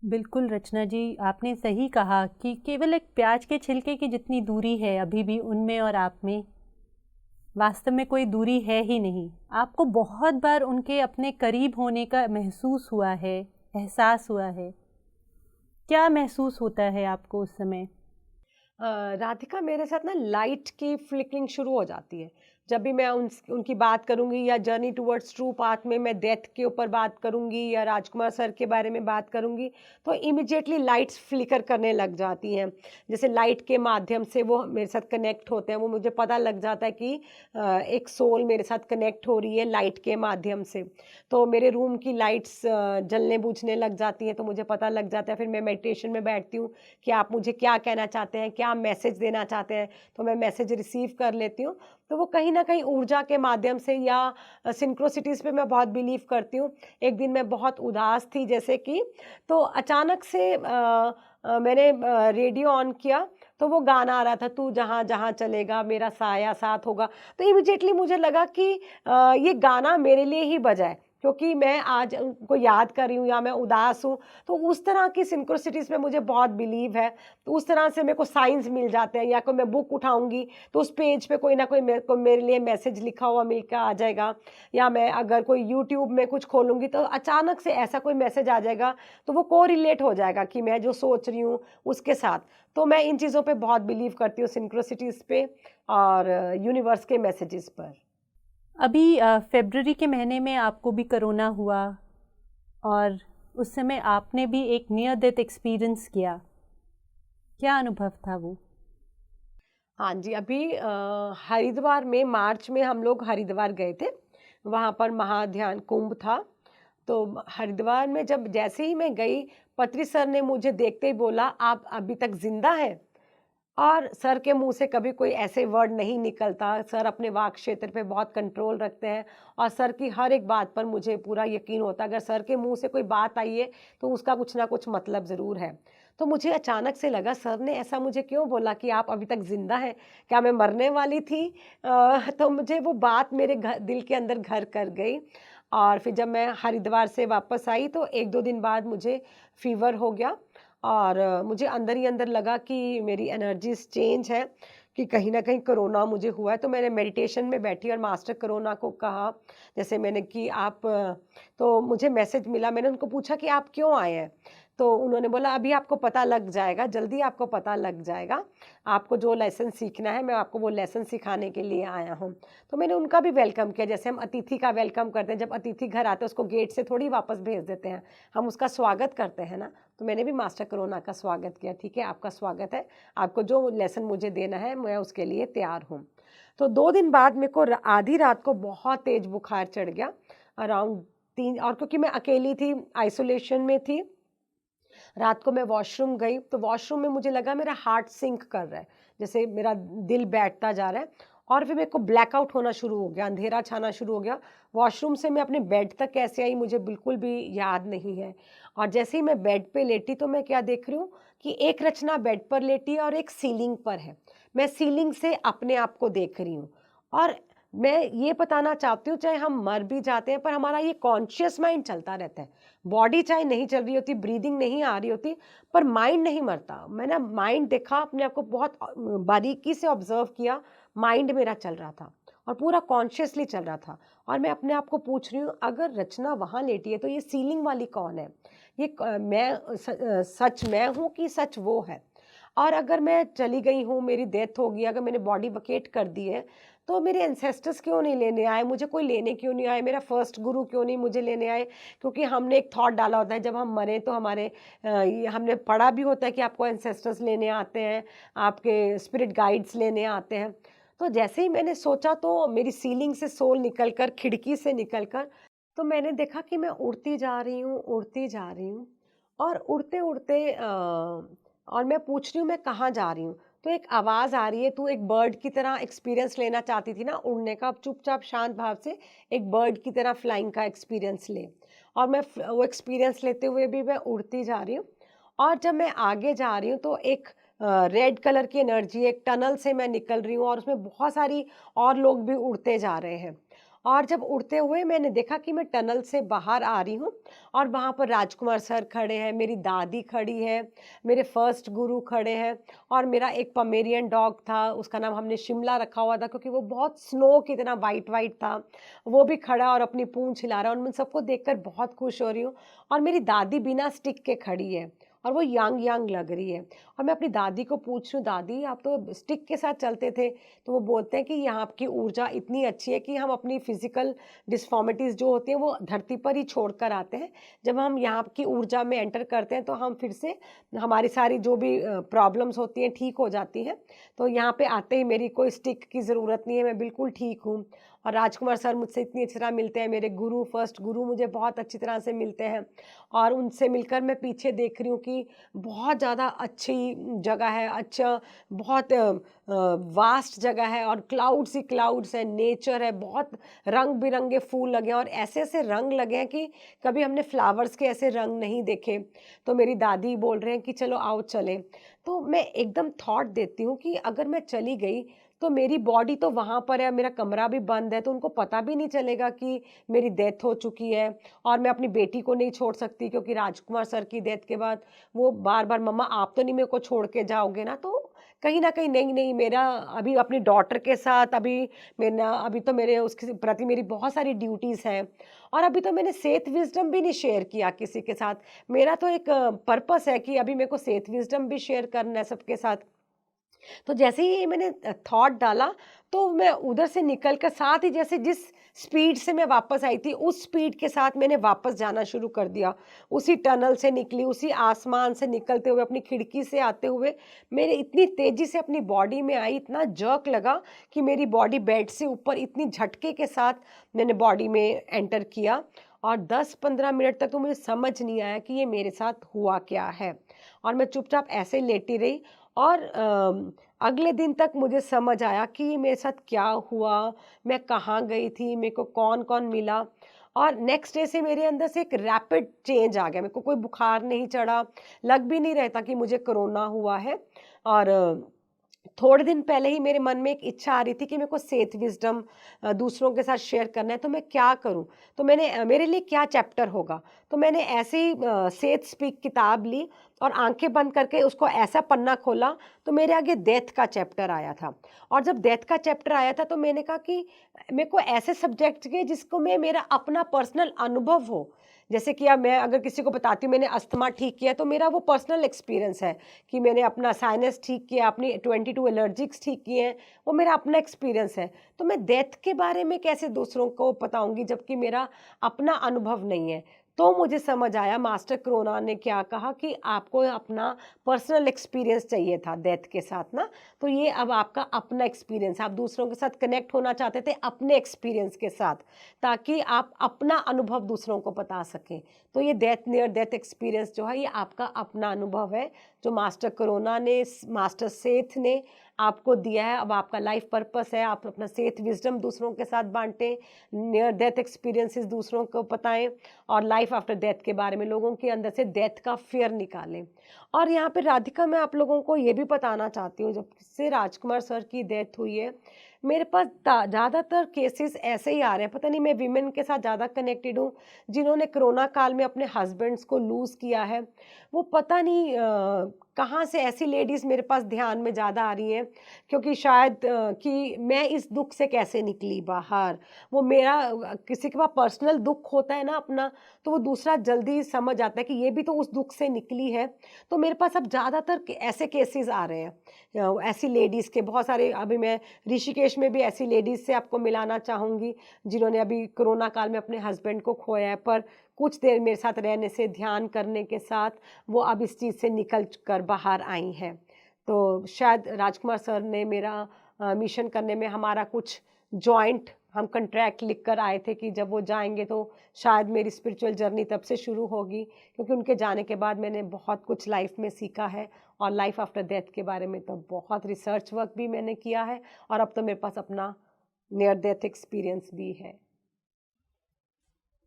बिल्कुल रचना जी, आपने सही कहा कि केवल एक प्याज के छिलके की जितनी दूरी है अभी भी उनमें और आप में, वास्तव में कोई दूरी है ही नहीं। आपको बहुत बार उनके अपने करीब होने का महसूस हुआ है, एहसास हुआ है। क्या महसूस होता है आपको उस समय? राधिका, मेरे साथ ना लाइट की फ्लिकरिंग शुरू हो जाती है जब भी मैं उनकी बात करूंगी, या जर्नी टुवर्ड्स ट्रू पाथ में मैं डेथ के ऊपर बात करूंगी या राजकुमार सर के बारे में बात करूंगी, तो इमिजिएटली लाइट्स फ्लिकर करने लग जाती हैं। जैसे लाइट के माध्यम से वो मेरे साथ कनेक्ट होते हैं, वो मुझे पता लग जाता है कि एक सोल मेरे साथ कनेक्ट हो रही है लाइट के माध्यम से। तो मेरे रूम की लाइट्स जलने बुझने लग जाती हैं, तो मुझे पता लग जाता है। फिर मैं मेडिटेशन में बैठती हूँ कि आप मुझे क्या कहना चाहते हैं, क्या मैसेज देना चाहते हैं, तो मैं मैसेज रिसीव कर लेती हूँ। तो वो कहीं ना ना कहीं ऊर्जा के माध्यम से या सिंक्रोसिटीज़ पे मैं बहुत बिलीव करती हूँ। एक दिन मैं बहुत उदास थी जैसे कि, तो अचानक से मैंने रेडियो ऑन किया, तो वो गाना आ रहा था, तू जहाँ जहाँ चलेगा मेरा साया साथ होगा। तो इमीडिएटली मुझे लगा कि ये गाना मेरे लिए ही बजा है, क्योंकि मैं आज उनको याद कर रही हूँ या मैं उदास हूँ। तो उस तरह की सिंक्रोसिटीज़ में मुझे बहुत बिलीव है। तो उस तरह से मेरे को साइंस मिल जाते हैं, या कोई मैं बुक उठाऊँगी तो उस पेज पे कोई ना कोई मेरे को मेरे लिए मैसेज लिखा हुआ मिल के आ जाएगा, या मैं अगर कोई यूट्यूब में कुछ खोलूँगी तो अचानक से ऐसा कोई मैसेज आ जाएगा, तो वो कोरिलेट हो जाएगा कि मैं जो सोच रही हूँ उसके साथ। तो मैं इन चीज़ों पे बहुत बिलीव करती हूँ, सिंक्रोसिटीज़ पे और यूनिवर्स के मैसेजेस पर। अभी फ़रवरी के महीने में आपको भी कोरोना हुआ और उस समय आपने भी एक नियर डेथ एक्सपीरियंस किया। क्या अनुभव था वो? हाँ जी, अभी हरिद्वार में मार्च में हम लोग हरिद्वार गए थे। वहाँ पर महाध्यान कुंभ था। तो हरिद्वार में जब जैसे ही मैं गई, पत्री सर ने मुझे देखते ही बोला, "आप अभी तक ज़िंदा हैं?" और सर के मुँह से कभी कोई ऐसे वर्ड नहीं निकलता। सर अपने वाक क्षेत्र पे बहुत कंट्रोल रखते हैं, और सर की हर एक बात पर मुझे पूरा यकीन होता है। अगर सर के मुँह से कोई बात आई है, तो उसका कुछ ना कुछ मतलब ज़रूर है। तो मुझे अचानक से लगा, सर ने ऐसा मुझे क्यों बोला कि आप अभी तक ज़िंदा हैं? क्या मैं मरने वाली थी? तो मुझे वो बात मेरे दिल के अंदर घर कर गई। और फिर जब मैं हरिद्वार से वापस आई, तो 1-2 दिन बाद मुझे फ़ीवर हो गया, और मुझे अंदर ही अंदर लगा कि मेरी एनर्जीज़ चेंज है, कि कहीं न कहीं कोरोना मुझे हुआ है। तो मैंने मेडिटेशन में बैठी और मास्टर कोरोना को कहा, जैसे मैंने कि आप तो मुझे मैसेज मिला, मैंने उनको पूछा कि आप क्यों आए हैं? तो उन्होंने बोला, अभी आपको पता लग जाएगा, जल्दी आपको पता लग जाएगा। आपको जो लेसन सीखना है, मैं आपको वो लेसन सिखाने के लिए आया हूँ। तो मैंने उनका भी वेलकम किया, जैसे हम अतिथि का वेलकम करते हैं। जब अतिथि घर आते हैं, उसको गेट से थोड़ी वापस भेज देते हैं, हम उसका स्वागत करते हैं ना। तो मैंने भी मास्टर कोरोना का स्वागत किया, ठीक है, आपका स्वागत है, आपको जो लेसन मुझे देना है, मैं उसके लिए तैयार हूँ। तो 2 दिन बाद मेरे को आधी रात को बहुत तेज़ बुखार चढ़ गया, अराउंड 3, और क्योंकि मैं अकेली थी, आइसोलेशन में थी, रात को मैं वॉशरूम गई, तो वॉशरूम में मुझे लगा मेरा हार्ट सिंक कर रहा है, जैसे मेरा दिल बैठता जा रहा है, और फिर मेरे को ब्लैकआउट होना शुरू हो गया, अंधेरा छाना शुरू हो गया। वॉशरूम से मैं अपने बेड तक कैसे आई, मुझे बिल्कुल भी याद नहीं है। और जैसे ही मैं बेड पे लेटी, तो मैं क्या देख रही हूँ कि एक रचना बेड पर लेटी है और एक सीलिंग पर है। मैं सीलिंग से अपने आप को देख रही हूँ, और मैं ये बताना चाहती हूँ, चाहे हम मर भी जाते हैं, पर हमारा ये कॉन्शियस माइंड चलता रहता है। बॉडी चाहे नहीं चल रही होती, ब्रीदिंग नहीं आ रही होती, पर माइंड नहीं मरता। मैंने माइंड देखा, अपने आप को बहुत बारीकी से ऑब्जर्व किया, माइंड मेरा चल रहा था, और पूरा कॉन्शियसली चल रहा था। और मैं अपने आप को पूछ रही हूँ, अगर रचना वहाँ लेटी है, तो ये सीलिंग वाली कौन है? ये सच मैं हूँ कि सच वो है? और अगर मैं चली गई हूँ, मेरी डेथ हो गई, अगर मैंने बॉडी वकेट कर दी है, तो मेरे एंसेस्टर्स क्यों नहीं लेने आए? मुझे कोई लेने क्यों नहीं आए? मेरा फर्स्ट गुरु क्यों नहीं मुझे लेने आए? क्योंकि हमने एक थॉट डाला होता है, जब हम मरें तो हमारे ये हमने पढ़ा भी होता है कि आपको एंसेस्टर्स लेने आते हैं, आपके स्पिरिट गाइड्स लेने आते हैं। तो जैसे ही मैंने सोचा, तो मेरी सीलिंग से सोल निकल कर, खिड़की से निकल कर, तो मैंने देखा कि मैं उड़ती जा रही हूँ, उड़ती जा रही हूँ, और उड़ते-उड़ते और मैं पूछ रही हूँ, मैं कहाँ जा रही हूँ? तो एक आवाज़ आ रही है, तू एक बर्ड की तरह एक्सपीरियंस लेना चाहती थी ना उड़ने का, अब चुपचाप शांत भाव से एक बर्ड की तरह फ्लाइंग का एक्सपीरियंस ले। और मैं वो एक्सपीरियंस लेते हुए भी मैं उड़ती जा रही हूँ, और जब मैं आगे जा रही हूँ, तो एक रेड कलर की एनर्जी, एक टनल से मैं निकल रही हूँ, और उसमें बहुत सारी और लोग भी उड़ते जा रहे हैं। और जब उड़ते हुए मैंने देखा कि मैं टनल से बाहर आ रही हूँ, और वहाँ पर राजकुमार सर खड़े हैं, मेरी दादी खड़ी है, मेरे फर्स्ट गुरु खड़े हैं, और मेरा एक पमेरियन डॉग था, उसका नाम हमने शिमला रखा हुआ था, क्योंकि वो बहुत स्नो की तरह वाइट वाइट था। वो भी खड़ा और अपनी पूंछ हिला रहा है, और मैं सबको देखकर बहुत खुश हो रही हूँ। और मेरी दादी बिना स्टिक के खड़ी है, और वो यंग यंग लग रही है। और मैं अपनी दादी को पूछ रही हूँ, दादी आप तो स्टिक के साथ चलते थे? तो वो बोलते हैं कि यहाँ की ऊर्जा इतनी अच्छी है कि हम अपनी फिजिकल डिस्फॉर्मिटीज़ जो होती हैं, वो धरती पर ही छोड़ कर आते हैं। जब हम यहाँ की ऊर्जा में एंटर करते हैं, तो हम फिर से हमारी सारी जो भी प्रॉब्लम्स होती हैं, ठीक हो जाती हैं। तो यहाँ पे आते ही मेरी कोई स्टिक की ज़रूरत नहीं है, मैं बिल्कुल ठीक हूँ। और राजकुमार सर मुझसे इतनी अच्छी तरह मिलते हैं, मेरे गुरु, फर्स्ट गुरु मुझे बहुत अच्छी तरह से मिलते हैं और उनसे मिलकर मैं पीछे देख रही हूँ कि बहुत ज़्यादा अच्छी जगह है, अच्छा बहुत वास्ट जगह है और क्लाउड्स ही क्लाउड्स है, नेचर है, बहुत रंग-बिरंगे फूल लगे हैं और ऐसे-ऐसे रंग लगे हैं कि कभी हमने फ्लावर्स के ऐसे रंग नहीं देखे। तो मेरी दादी बोल रहे हैं कि चलो आओ चलें। तो मैं एकदम थॉट देती हूँ कि अगर मैं चली गई तो मेरी बॉडी तो वहाँ पर है, मेरा कमरा भी बंद है, तो उनको पता भी नहीं चलेगा कि मेरी डेथ हो चुकी है और मैं अपनी बेटी को नहीं छोड़ सकती क्योंकि राजकुमार सर की डेथ के बाद वो बार-बार मम्मा आप तो नहीं मेरे को छोड़ के जाओगे ना? तो कहीं न कहीं नहीं, नहीं मेरा अभी अपनी डॉटर के साथ अभी तो मेरे उसके प्रति मेरी बहुत सारी ड्यूटीज़ हैं और अभी तो मैंने सेहत विज़डम भी नहीं शेयर किया किसी के साथ। मेरा तो एक पर्पस है कि अभी मेरे को सेहत विज़डम भी शेयर करना है सबके साथ। तो जैसे ही मैंने थॉट डाला तो मैं उधर से निकल कर साथ ही जैसे जिस स्पीड से मैं वापस आई थी उस स्पीड के साथ मैंने वापस जाना शुरू कर दिया। उसी टनल से निकली, उसी आसमान से निकलते हुए, अपनी खिड़की से आते हुए मेरे इतनी तेज़ी से अपनी बॉडी में आई, इतना जर्क लगा कि मेरी बॉडी बेड से ऊपर इतनी झटके के साथ मैंने बॉडी में एंटर किया और 10-15 मिनट तक तो मुझे समझ नहीं आया कि ये मेरे साथ हुआ क्या है और मैं चुपचाप ऐसे ही लेटी रही और अगले दिन तक मुझे समझ आया कि मेरे साथ क्या हुआ, मैं कहाँ गई थी, मेरे को कौन-कौन मिला और नेक्स्ट डे से मेरे अंदर से एक रैपिड चेंज आ गया। मेरे को कोई बुखार नहीं चढ़ा, लग भी नहीं रहता कि मुझे कोरोना हुआ है और थोड़े दिन पहले ही मेरे मन में एक इच्छा आ रही थी कि मेरे को सेहत विज़डम दूसरों के साथ शेयर करना है, तो मैं क्या करूँ? तो मेरे लिए क्या चैप्टर होगा? तो मैंने ऐसे ही सेहत स्पीक किताब ली और आँखें बंद करके उसको ऐसा पन्ना खोला, तो मेरे आगे डेथ का चैप्टर आया था और जब डेथ का चैप्टर आया था, तो मैंने कहा कि मेरे को ऐसे सब्जेक्ट चाहिए जिसको मैं मेरा अपना पर्सनल अनुभव हो। जैसे कि अब मैं अगर किसी को बताती हूँ मैंने अस्थमा ठीक किया, तो मेरा वो पर्सनल एक्सपीरियंस है कि मैंने अपना साइनस ठीक किया, अपनी 22 एलर्जिक्स ठीक किए हैं, वो मेरा अपना एक्सपीरियंस है। तो मैं डेथ के बारे में कैसे दूसरों को बताऊँगी जबकि मेरा अपना अनुभव नहीं है। तो मुझे समझ आया मास्टर कोरोना ने क्या कहा कि आपको अपना पर्सनल एक्सपीरियंस चाहिए था डेथ के साथ ना, तो ये अब आपका अपना एक्सपीरियंस, आप दूसरों के साथ कनेक्ट होना चाहते थे अपने एक्सपीरियंस के साथ, ताकि आप अपना अनुभव दूसरों को बता सकें। तो ये डेथ नियर डेथ एक्सपीरियंस जो है ये आपका अपना अनुभव है, जो मास्टर कोरोना ने, मास्टर सेठ ने आपको दिया है। अब आपका लाइफ पर्पस है, आप अपना सेहत विज़डम दूसरों के साथ बाँटें, नियर डेथ एक्सपीरियंसेस दूसरों को बताएँ और लाइफ आफ्टर डेथ के बारे में लोगों के अंदर से डेथ का फ़ियर निकालें। और यहाँ पे राधिका मैं आप लोगों को ये भी बताना चाहती हूँ, जब से राजकुमार सर की डेथ हुई है, मेरे पास ज़्यादातर केसेस ऐसे ही आ रहे हैं। पता नहीं मैं विमेन के साथ ज़्यादा कनेक्टेड हूँ, जिन्होंने कोरोना काल में अपने हस्बैंड्स को लूज़ किया है। वो पता नहीं कहाँ से ऐसी लेडीज़ मेरे पास ध्यान में ज़्यादा आ रही हैं, क्योंकि शायद कि मैं इस दुःख से कैसे निकली बाहर। वो मेरा किसी के पास पर्सनल दुःख होता है ना अपना, तो वो दूसरा जल्दी समझ आता है कि ये भी तो उस दुःख से निकली है। तो मेरे पास अब ज़्यादातर ऐसे केसेस आ रहे हैं। ऐसी लेडीज़ के बहुत सारे, अभी मैं ऋषिकेश में भी ऐसी लेडीज़ से आपको मिलाना चाहूँगी, जिन्होंने अभी कोरोना काल में अपने हस्बैंड को खोया है, पर कुछ देर मेरे साथ रहने से, ध्यान करने के साथ वो अब इस चीज़ से निकल कर बाहर आई हैं। तो शायद राजकुमार सर ने मेरा मिशन करने में हमारा कुछ जॉइंट हम कॉन्ट्रैक्ट लिख कर आए थे कि जब वो जाएँगे तो शायद मेरी स्पिरिचुअल जर्नी तब से शुरू होगी, क्योंकि उनके जाने के बाद मैंने बहुत कुछ लाइफ में सीखा है और लाइफ आफ्टर डेथ के बारे में तो बहुत रिसर्च वर्क भी मैंने किया है और अब तो मेरे पास अपना नियर डेथ एक्सपीरियंस भी है।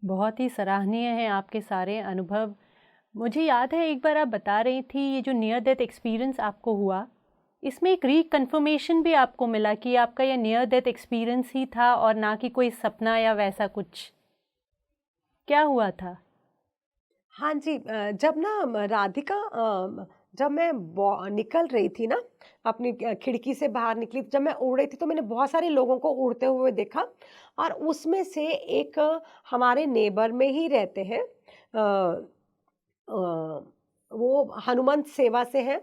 बहुत ही सराहनीय हैं आपके सारे अनुभव। मुझे याद है एक बार आप बता रही थी ये जो नियर डेथ एक्सपीरियंस आपको हुआ, इसमें एक रिकन्फर्मेशन भी आपको मिला कि आपका ये नियर डेथ एक्सपीरियंस ही था और ना कि कोई सपना या वैसा कुछ। क्या हुआ था? हाँ जी, जब ना राधिका जब मैं निकल रही थी ना, अपनी खिड़की से बाहर निकली, जब मैं उड़ रही थी तो मैंने बहुत सारे लोगों को उड़ते हुए देखा और उसमें से एक हमारे नेबर में ही रहते हैं। अ, वो हनुमंत सेवा से हैं,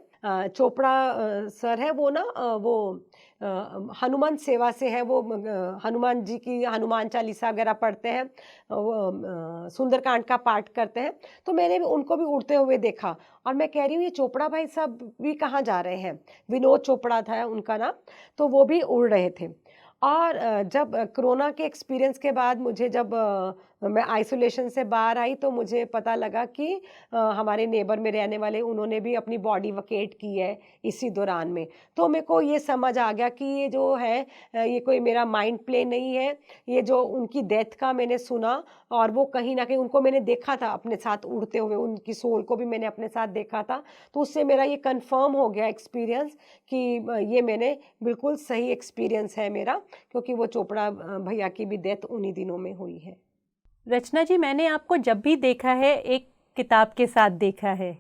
चोपड़ा सर है वो ना, वो हनुमान सेवा से है वो, हनुमान जी की हनुमान चालीसा वगैरह पढ़ते हैं, वो सुंदरकांड का पाठ करते हैं। तो मैंने भी उनको भी उड़ते हुए देखा और मैं कह रही हूँ ये चोपड़ा भाई साहब भी कहाँ जा रहे हैं? विनोद चोपड़ा था उनका नाम, तो वो भी उड़ रहे थे और जब कोरोना के एक्सपीरियंस के बाद मुझे जब मैं आइसोलेशन से बाहर आई तो मुझे पता लगा कि हमारे नेबर में रहने वाले उन्होंने भी अपनी बॉडी वकेट की है इसी दौरान में। तो मेरे को ये समझ आ गया कि ये जो है ये कोई मेरा माइंड प्ले नहीं है। ये जो उनकी डेथ का मैंने सुना और वो कहीं न कहीं उनको मैंने देखा था अपने साथ उड़ते हुए, उनकी सोल को भी मैंने अपने साथ देखा था। तो उससे मेरा ये कन्फर्म हो गया एक्सपीरियंस कि ये मैंने बिल्कुल सही एक्सपीरियंस है मेरा, क्योंकि वो चोपड़ा भैया की भी डेथ उन्हीं दिनों में हुई है। रचना जी, मैंने आपको जब भी देखा है एक किताब के साथ देखा है।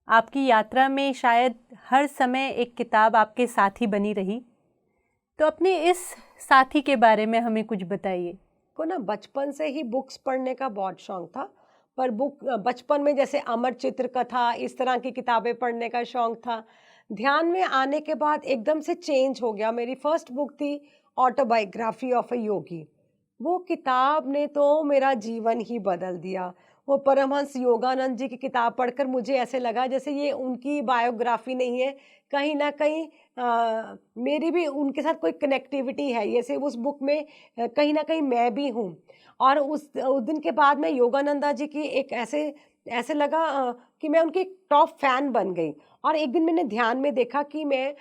आपकी यात्रा में शायद हर समय एक किताब आपके साथ ही बनी रही। तो अपने इस साथी के बारे में हमें कुछ बताइए। को ना बचपन से ही बुक्स पढ़ने का बहुत शौक था, पर बचपन में जैसे अमर चित्र कथा इस तरह की किताबें पढ़ने का शौक था। ध्यान में आने के बाद एकदम से चेंज हो गया। मेरी फर्स्ट बुक थी ऑटोबायोग्राफी ऑफ अ योगी। वो किताब ने तो मेरा जीवन ही बदल दिया। वो परमहंस योगानंद जी की किताब पढ़कर मुझे ऐसे लगा जैसे ये उनकी बायोग्राफी नहीं है, कहीं न कहीं मेरी भी उनके साथ कोई कनेक्टिविटी है। जैसे उस बुक में कहीं न कहीं मैं भी हूँ। और उस दिन के बाद मैं योगानंदा जी की एक ऐसे ऐसे लगा कि मैं उनकी टॉप फैन बन गई। और एक दिन मैंने ध्यान में देखा कि मैं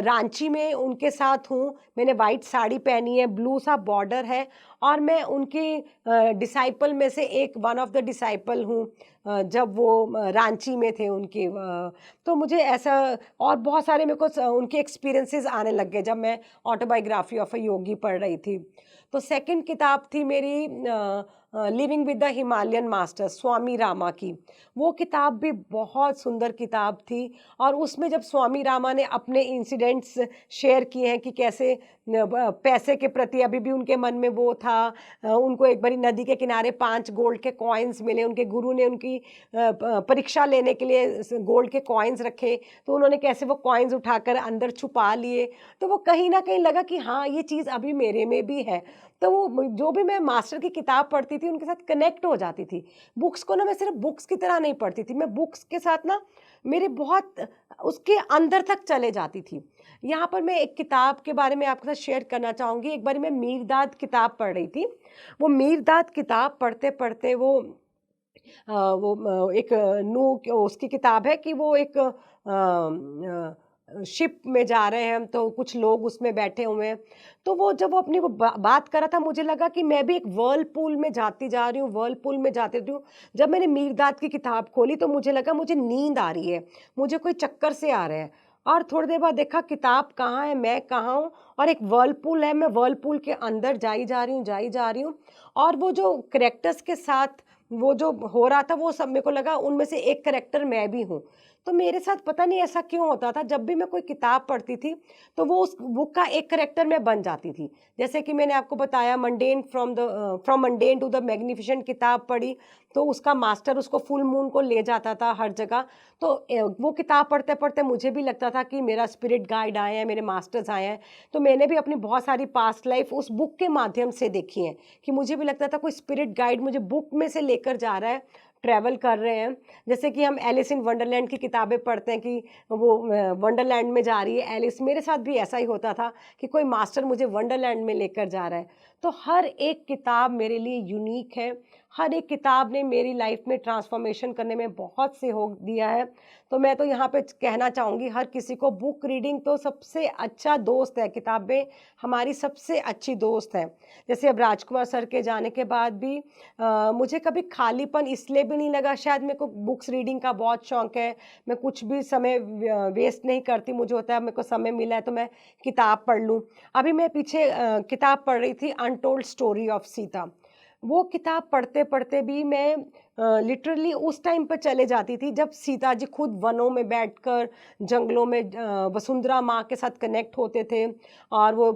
रांची में उनके साथ हूँ। मैंने वाइट साड़ी पहनी है, ब्लू सा बॉर्डर है और मैं उनकी डिसाइपल में से एक वन ऑफ द डिसाइपल हूँ। जब वो रांची में थे उनके तो मुझे ऐसा और बहुत सारे मेरे को उनके एक्सपीरियंसेस आने लग गए जब मैं ऑटोबायोग्राफी ऑफ अ योगी पढ़ रही थी। तो सेकंड किताब थी मेरी living with the Himalayan masters, Swami Rama की। वो किताब भी बहुत सुंदर किताब थी और उसमें जब स्वामी रामा ने अपने इंसिडेंट्स शेयर किए हैं कि कैसे पैसे के प्रति अभी भी उनके मन में वो था। उनको एक बारी नदी के किनारे 5 गोल्ड के कॉइन्स मिले, उनके गुरु ने उनकी परीक्षा लेने के लिए गोल्ड के कॉइन्स रखे, तो उन्होंने कैसे वो कॉइन्स उठाकर अंदर छुपा लिए। तो वो कहीं ना कहीं लगा कि हाँ, ये चीज़ अभी मेरे में भी है। तो वो जो भी मैं मास्टर की किताब पढ़ती थी उनके साथ कनेक्ट हो जाती थी। बुक्स को ना मैं सिर्फ बुक्स की तरह नहीं पढ़ती थी, मैं बुक्स के साथ ना मेरे बहुत उसके अंदर तक चले जाती थी। यहाँ पर मैं एक किताब के बारे में आपके साथ शेयर करना चाहूँगी। एक बार मैं मीरदाद किताब पढ़ रही थी। वो मीरदाद किताब पढ़ते पढ़ते एक उसकी किताब है कि वो एक शिप में जा रहे हैं, तो कुछ लोग उसमें बैठे हुए हैं। तो वो जब वो अपनी बात कर रहा था, मुझे लगा कि मैं भी एक वर्लपूल में जाती जा रही हूँ, वर्लपूल में जाती रही हूँ। जब मैंने मीरदाद की किताब खोली तो मुझे लगा मुझे नींद आ रही है, मुझे कोई चक्कर से आ रहे हैं। और थोड़ी देर बाद देखा किताब कहाँ है, मैं कहाँ हूँ और एक वर्लपूल है, मैं वर्लपूल के अंदर जाई जा रही हूँ। और वो जो कैरेक्टर्स के साथ वो जो हो रहा था वो सब मेरे को लगा उनमें से एक कैरेक्टर मैं भी हूँ। तो मेरे साथ पता नहीं ऐसा क्यों होता था, जब भी मैं कोई किताब पढ़ती थी तो वो उस बुक का एक कैरेक्टर मैं बन जाती थी। जैसे कि मैंने आपको बताया from mundane to the magnificent किताब पढ़ी, तो उसका मास्टर उसको फुल मून को ले जाता था हर जगह। तो वो किताब पढ़ते पढ़ते मुझे भी लगता था कि मेरा स्पिरिट गाइड आए हैं, मेरे मास्टर्स आए हैं। तो मैंने भी अपनी बहुत सारी पास्ट लाइफ उस बुक के माध्यम से देखी है कि मुझे भी लगता था कोई स्पिरिट गाइड मुझे बुक में से लेकर जा रहा है, ट्रैवल कर रहे हैं। जैसे कि हम एलिस इन वंडरलैंड की किताबें पढ़ते हैं कि वो वंडरलैंड में जा रही है एलिस, मेरे साथ भी ऐसा ही होता था कि कोई मास्टर मुझे वंडरलैंड में लेकर जा रहा है। तो हर एक किताब मेरे लिए यूनिक है, हर एक किताब ने मेरी लाइफ में ट्रांसफॉर्मेशन करने में बहुत सहयोग दिया है। तो मैं तो यहाँ पे कहना चाहूँगी हर किसी को, बुक रीडिंग तो सबसे अच्छा दोस्त है, किताबें हमारी सबसे अच्छी दोस्त है। जैसे अब राजकुमार सर के जाने के बाद भी मुझे कभी खालीपन इसलिए भी नहीं लगा, शायद मेरे को बुक्स रीडिंग का बहुत शौक है, मैं कुछ भी समय वेस्ट नहीं करती। मुझे होता है मेरे को समय मिला है तो मैं किताब पढ़ लूँ। अभी मैं पीछे किताब पढ़ रही थी अनटोल्ड स्टोरी ऑफ सीता। वो किताब पढ़ते पढ़ते भी मैं लिटरली उस टाइम पर चले जाती थी जब सीता जी खुद वनों में बैठकर जंगलों में वसुंधरा माँ के साथ कनेक्ट होते थे और वो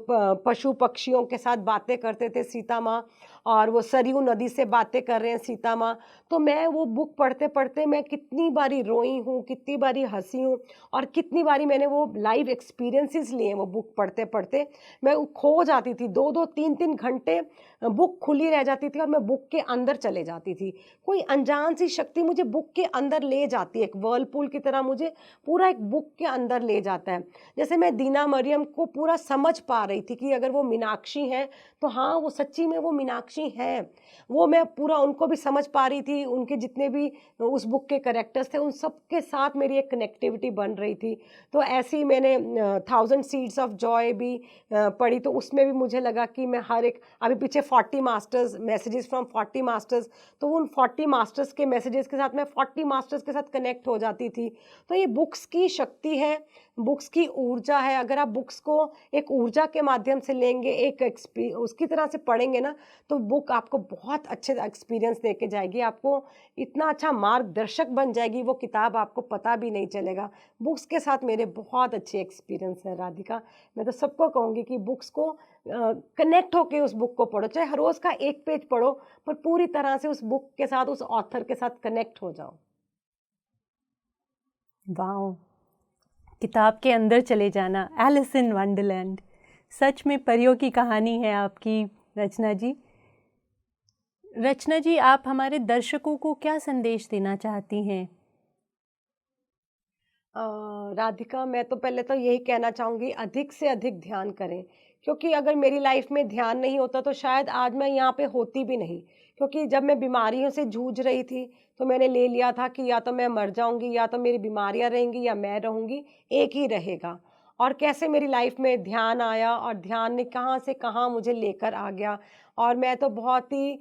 पशु पक्षियों के साथ बातें करते थे सीता माँ, और वो सरयू नदी से बातें कर रहे हैं सीता माँ। तो मैं वो बुक पढ़ते पढ़ते मैं कितनी बारी रोई हूँ, कितनी बारी हंसी हूँ और कितनी बारी मैंने वो लाइव एक्सपीरियंसेस लिए। वो बुक पढ़ते पढ़ते मैं खो जाती थी, 2-2 3-3 घंटे बुक खुली रह जाती थी और मैं बुक के अंदर चले जाती थी। कोई अनजान सी शक्ति मुझे बुक के अंदर ले जाती है, एक व्हर्लपूल की तरह मुझे पूरा एक बुक के अंदर ले जाता है। जैसे मैं दीना मरियम को पूरा समझ पा रही थी कि अगर वो मीनाक्षी हैं, तो हाँ, वो सच्ची में वो मीनाक्षी हैं। वो मैं पूरा उनको भी समझ पा रही थी, उनके जितने भी उस बुक के कैरेक्टर्स थे, उन सब के साथ मेरी एक कनेक्टिविटी बन रही थी। तो ऐसे ही मैंने 1000 सीड्स ऑफ जॉय भी पढ़ी, तो उसमें भी मुझे लगा कि मैं हर एक, अभी पीछे 40 मास्टर्स, मैसेजेस फ्रॉम 40 मास्टर्स, तो उन 40 मास्टर्स के मैसेजेस के साथ मैं 40 मास्टर्स के साथ कनेक्ट हो जाती थी। तो ये बुक्स की शक्ति है, बुक्स की ऊर्जा है। अगर आप बुक्स को एक ऊर्जा के माध्यम से लेंगे, एक उसकी तरह से पढ़ेंगे ना, तो बुक आपको बहुत अच्छे एक्सपीरियंस दे के जाएगी, आपको इतना अच्छा मार्गदर्शक बन जाएगी वो किताब, आपको पता भी नहीं चलेगा। बुक्स के साथ मेरे बहुत अच्छे एक्सपीरियंस है राधिका। मैं तो सबको कहूँगी कि बुक्स को कनेक्ट होके उस बुक को पढ़ो, चाहे हर रोज़ का एक पेज पढ़ो, पर पूरी तरह से उस बुक के साथ, उस ऑथर के साथ कनेक्ट हो जाओ। वाओ! किताब के अंदर चले जाना, एलिस इन वंडरलैंड। सच में परियों की कहानी है आपकी रचना जी। रचना जी, आप हमारे दर्शकों को क्या संदेश देना चाहती हैं? राधिका, मैं तो पहले तो यही कहना चाहूँगी, अधिक से अधिक ध्यान करें, क्योंकि अगर मेरी लाइफ में ध्यान नहीं होता तो शायद आज मैं यहाँ पे होती भी नहीं। क्योंकि जब मैं बीमारियों से जूझ रही थी, तो मैंने ले लिया था कि या तो मैं मर जाऊँगी, या तो मेरी बीमारियाँ रहेंगी, या मैं रहूँगी, एक ही रहेगा। और कैसे मेरी लाइफ में ध्यान आया, और ध्यान ने कहाँ से कहाँ मुझे लेकर आ गया। और मैं तो बहुत ही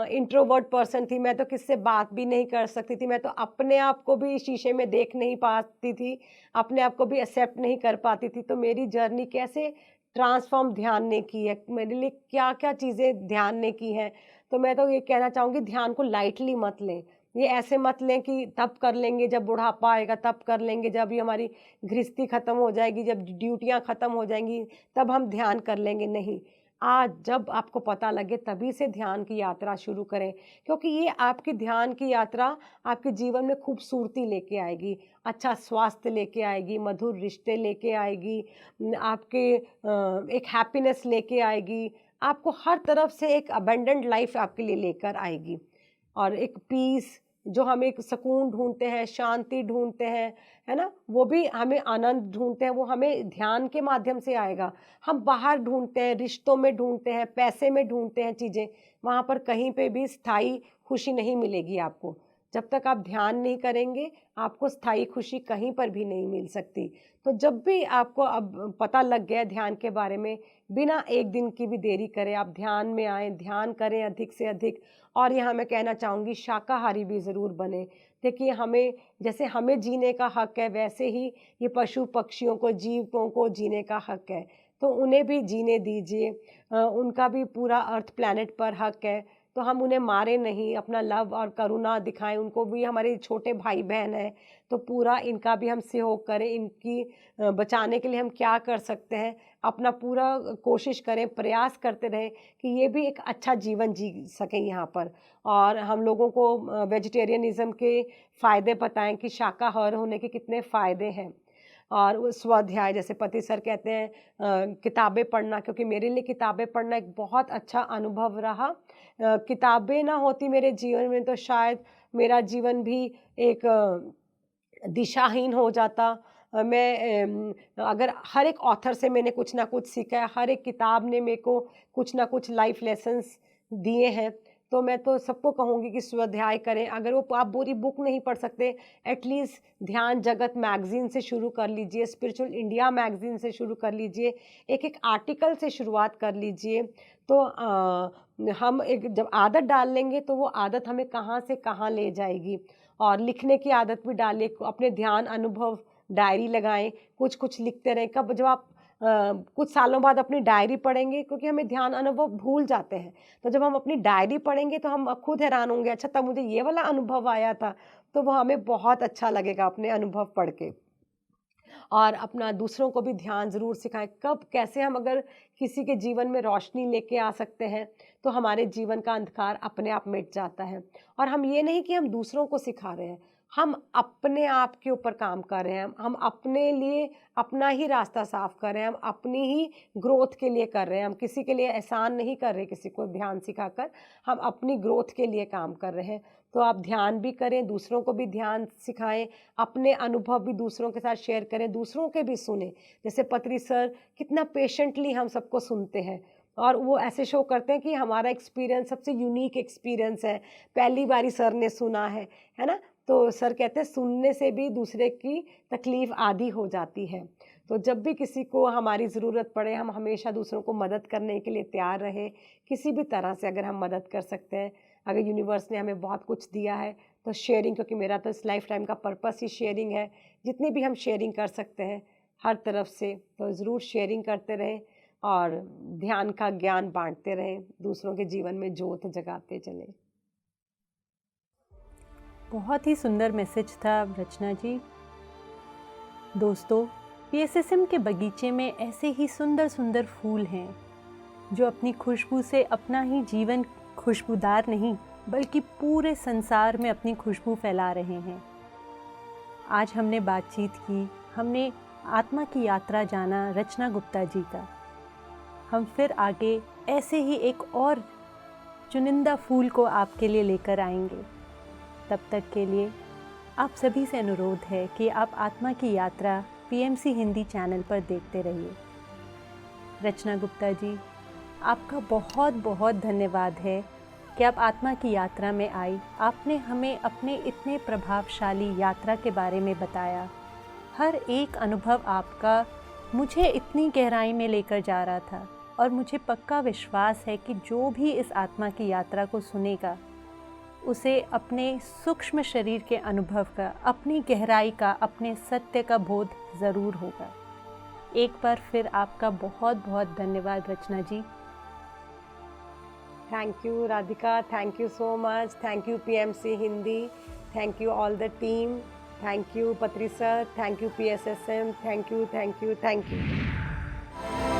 इंट्रोवर्ट पर्सन थी, मैं तो किसी से बात भी नहीं कर सकती थी, मैं तो अपने आप को भी शीशे में देख नहीं पाती थी, अपने आप को भी एक्सेप्ट नहीं कर पाती थी। तो मेरी जर्नी कैसे ट्रांसफॉर्म ध्यान ने की है, मेरे लिए क्या-क्या चीज़ें ध्यान ने की हैं। तो मैं तो ये कहना चाहूँगी, ध्यान को लाइटली मत लें। ये ऐसे मत लें कि तब कर लेंगे जब बुढ़ापा आएगा, तब कर लेंगे जब ये हमारी गृहस्थी खत्म हो जाएगी, जब ड्यूटियाँ खत्म हो जाएँगी, तब हम ध्यान कर लेंगे, नहीं। आज जब आपको पता लगे तभी से ध्यान की यात्रा शुरू करें, क्योंकि ये आपकी ध्यान की यात्रा आपके जीवन में खूबसूरती लेके आएगी, अच्छा स्वास्थ्य लेके आएगी, मधुर रिश्ते लेके आएगी, आपके एक हैप्पीनेस लेके आएगी, आपको हर तरफ से एक अबंडेंट लाइफ आपके लिए लेकर आएगी। और एक पीस, जो हम एक सुकून ढूँढते हैं, शांति ढूँढते हैं, है ना? वो भी हमें आनंद ढूँढते हैं, वो हमें ध्यान के माध्यम से आएगा। हम बाहर ढूँढते हैं, रिश्तों में ढूँढते हैं, पैसे में ढूँढते हैं चीज़ें, वहाँ पर कहीं पे भी स्थायी खुशी नहीं मिलेगी आपको। जब तक आप ध्यान नहीं करेंगे, आपको स्थायी खुशी कहीं पर भी नहीं मिल सकती। तो जब भी आपको अब पता लग गया ध्यान के बारे में, बिना एक दिन की भी देरी करे आप ध्यान में आएँ, ध्यान करें अधिक से अधिक। और यहाँ मैं कहना चाहूँगी, शाकाहारी भी ज़रूर बनें। देखिए, हमें जैसे हमें जीने का हक है, वैसे ही ये पशु पक्षियों को, जीवों को जीने का हक है, तो उन्हें भी जीने दीजिए। उनका भी पूरा अर्थ प्लैनेट पर हक है, तो हम उन्हें मारें नहीं, अपना लव और करुणा दिखाएं, उनको भी, हमारे छोटे भाई बहन हैं, तो पूरा इनका भी हम सहयोग करें। इनकी बचाने के लिए हम क्या कर सकते हैं, अपना पूरा कोशिश करें, प्रयास करते रहें कि ये भी एक अच्छा जीवन जी सकें यहाँ पर। और हम लोगों को वेजिटेरियनिज़्म के फ़ायदे बताएं कि शाकाहार होने के कितने फ़ायदे हैं। और वो स्वाध्याय, जैसे पति सर कहते हैं, किताबें पढ़ना, क्योंकि मेरे लिए किताबें पढ़ना एक बहुत अच्छा अनुभव रहा। किताबें ना होती मेरे जीवन में, तो शायद मेरा जीवन भी एक दिशाहीन हो जाता। अगर हर एक ऑथर से मैंने कुछ ना कुछ सीखा है, हर एक किताब ने मेरे को कुछ ना कुछ लाइफ लेसन्स दिए हैं, तो मैं तो सबको कहूँगी कि स्वाध्याय करें। अगर वो आप पूरी बुक नहीं पढ़ सकते, एटलीस्ट ध्यान जगत मैगज़ीन से शुरू कर लीजिए, स्पिरिचुअल इंडिया मैगज़ीन से शुरू कर लीजिए, एक-एक आर्टिकल से शुरुआत कर लीजिए। तो हम एक जब आदत डाल लेंगे, तो वो आदत हमें कहाँ से कहाँ ले जाएगी। और लिखने की आदत भी डालिए, अपने ध्यान अनुभव डायरी लगाएँ, कुछ-कुछ लिखते रहें। कब जब आप कुछ सालों बाद अपनी डायरी पढ़ेंगे, क्योंकि हमें ध्यान अनुभव भूल जाते हैं, तो जब हम अपनी डायरी पढ़ेंगे तो हम खुद हैरान होंगे, अच्छा तब मुझे ये वाला अनुभव आया था। तो वो हमें बहुत अच्छा लगेगा अपने अनुभव पढ़ के। और अपना दूसरों को भी ध्यान ज़रूर सिखाएं। कब कैसे हम अगर किसी के जीवन में रोशनी लेके आ सकते हैं, तो हमारे जीवन का अंधकार अपने आप मिट जाता है। और हम ये नहीं कि हम दूसरों को सिखा रहे हैं, हम अपने आप के ऊपर काम कर रहे हैं, हम अपने लिए अपना ही रास्ता साफ कर रहे हैं, हम अपनी ही ग्रोथ के लिए कर रहे हैं, हम किसी के लिए एहसान नहीं कर रहे, किसी को ध्यान सिखाकर, हम अपनी ग्रोथ के लिए काम कर रहे हैं। तो आप ध्यान भी करें, दूसरों को भी ध्यान सिखाएं, अपने अनुभव भी दूसरों के साथ शेयर करें, दूसरों के भी सुने। जैसे पत्री सर कितना पेशेंटली हम सबको सुनते हैं और वो ऐसे शो करते हैं कि हमारा एक्सपीरियंस सबसे यूनिक एक्सपीरियंस है, पहली बारी सर ने सुना है ना? तो सर कहते हैं सुनने से भी दूसरे की तकलीफ़ आधी हो जाती है। तो जब भी किसी को हमारी ज़रूरत पड़े, हम हमेशा दूसरों को मदद करने के लिए तैयार रहें। किसी भी तरह से अगर हम मदद कर सकते हैं, अगर यूनिवर्स ने हमें बहुत कुछ दिया है, तो शेयरिंग, क्योंकि मेरा तो इस लाइफ़ टाइम का पर्पस ही शेयरिंग है। जितनी भी हम शेयरिंग कर सकते हैं हर तरफ से, तो ज़रूर शेयरिंग करते रहें और ध्यान का ज्ञान बाँटते रहें, दूसरों के जीवन में ज्योत जगाते चलें। बहुत ही सुंदर मैसेज था रचना जी। दोस्तों, पीएसएसएम के बगीचे में ऐसे ही सुंदर सुंदर फूल हैं जो अपनी खुशबू से अपना ही जीवन खुशबूदार नहीं बल्कि पूरे संसार में अपनी खुशबू फैला रहे हैं। आज हमने बातचीत की, हमने आत्मा की यात्रा जाना रचना गुप्ता जी का। हम फिर आगे ऐसे ही एक और चुनिंदा फूल को आपके लिए लेकर आएंगे। तब तक के लिए आप सभी से अनुरोध है कि आप आत्मा की यात्रा पीएमसी हिंदी चैनल पर देखते रहिए। रचना गुप्ता जी, आपका बहुत बहुत धन्यवाद है कि आप आत्मा की यात्रा में आई। आपने हमें अपने इतने प्रभावशाली यात्रा के बारे में बताया। हर एक अनुभव आपका मुझे इतनी गहराई में लेकर जा रहा था और मुझे पक्का विश्वास है कि जो भी इस आत्मा की यात्रा को सुनेगा उसे अपने सूक्ष्म शरीर के अनुभव का, अपनी गहराई का, अपने सत्य का बोध ज़रूर होगा। एक बार फिर आपका बहुत बहुत धन्यवाद रचना जी। Thank you, Radhika. Thank you so much. Thank you, PMC Hindi. Thank you, all the team. Thank you, Patri sir. Thank you, PSSM. Thank you, thank you, thank you.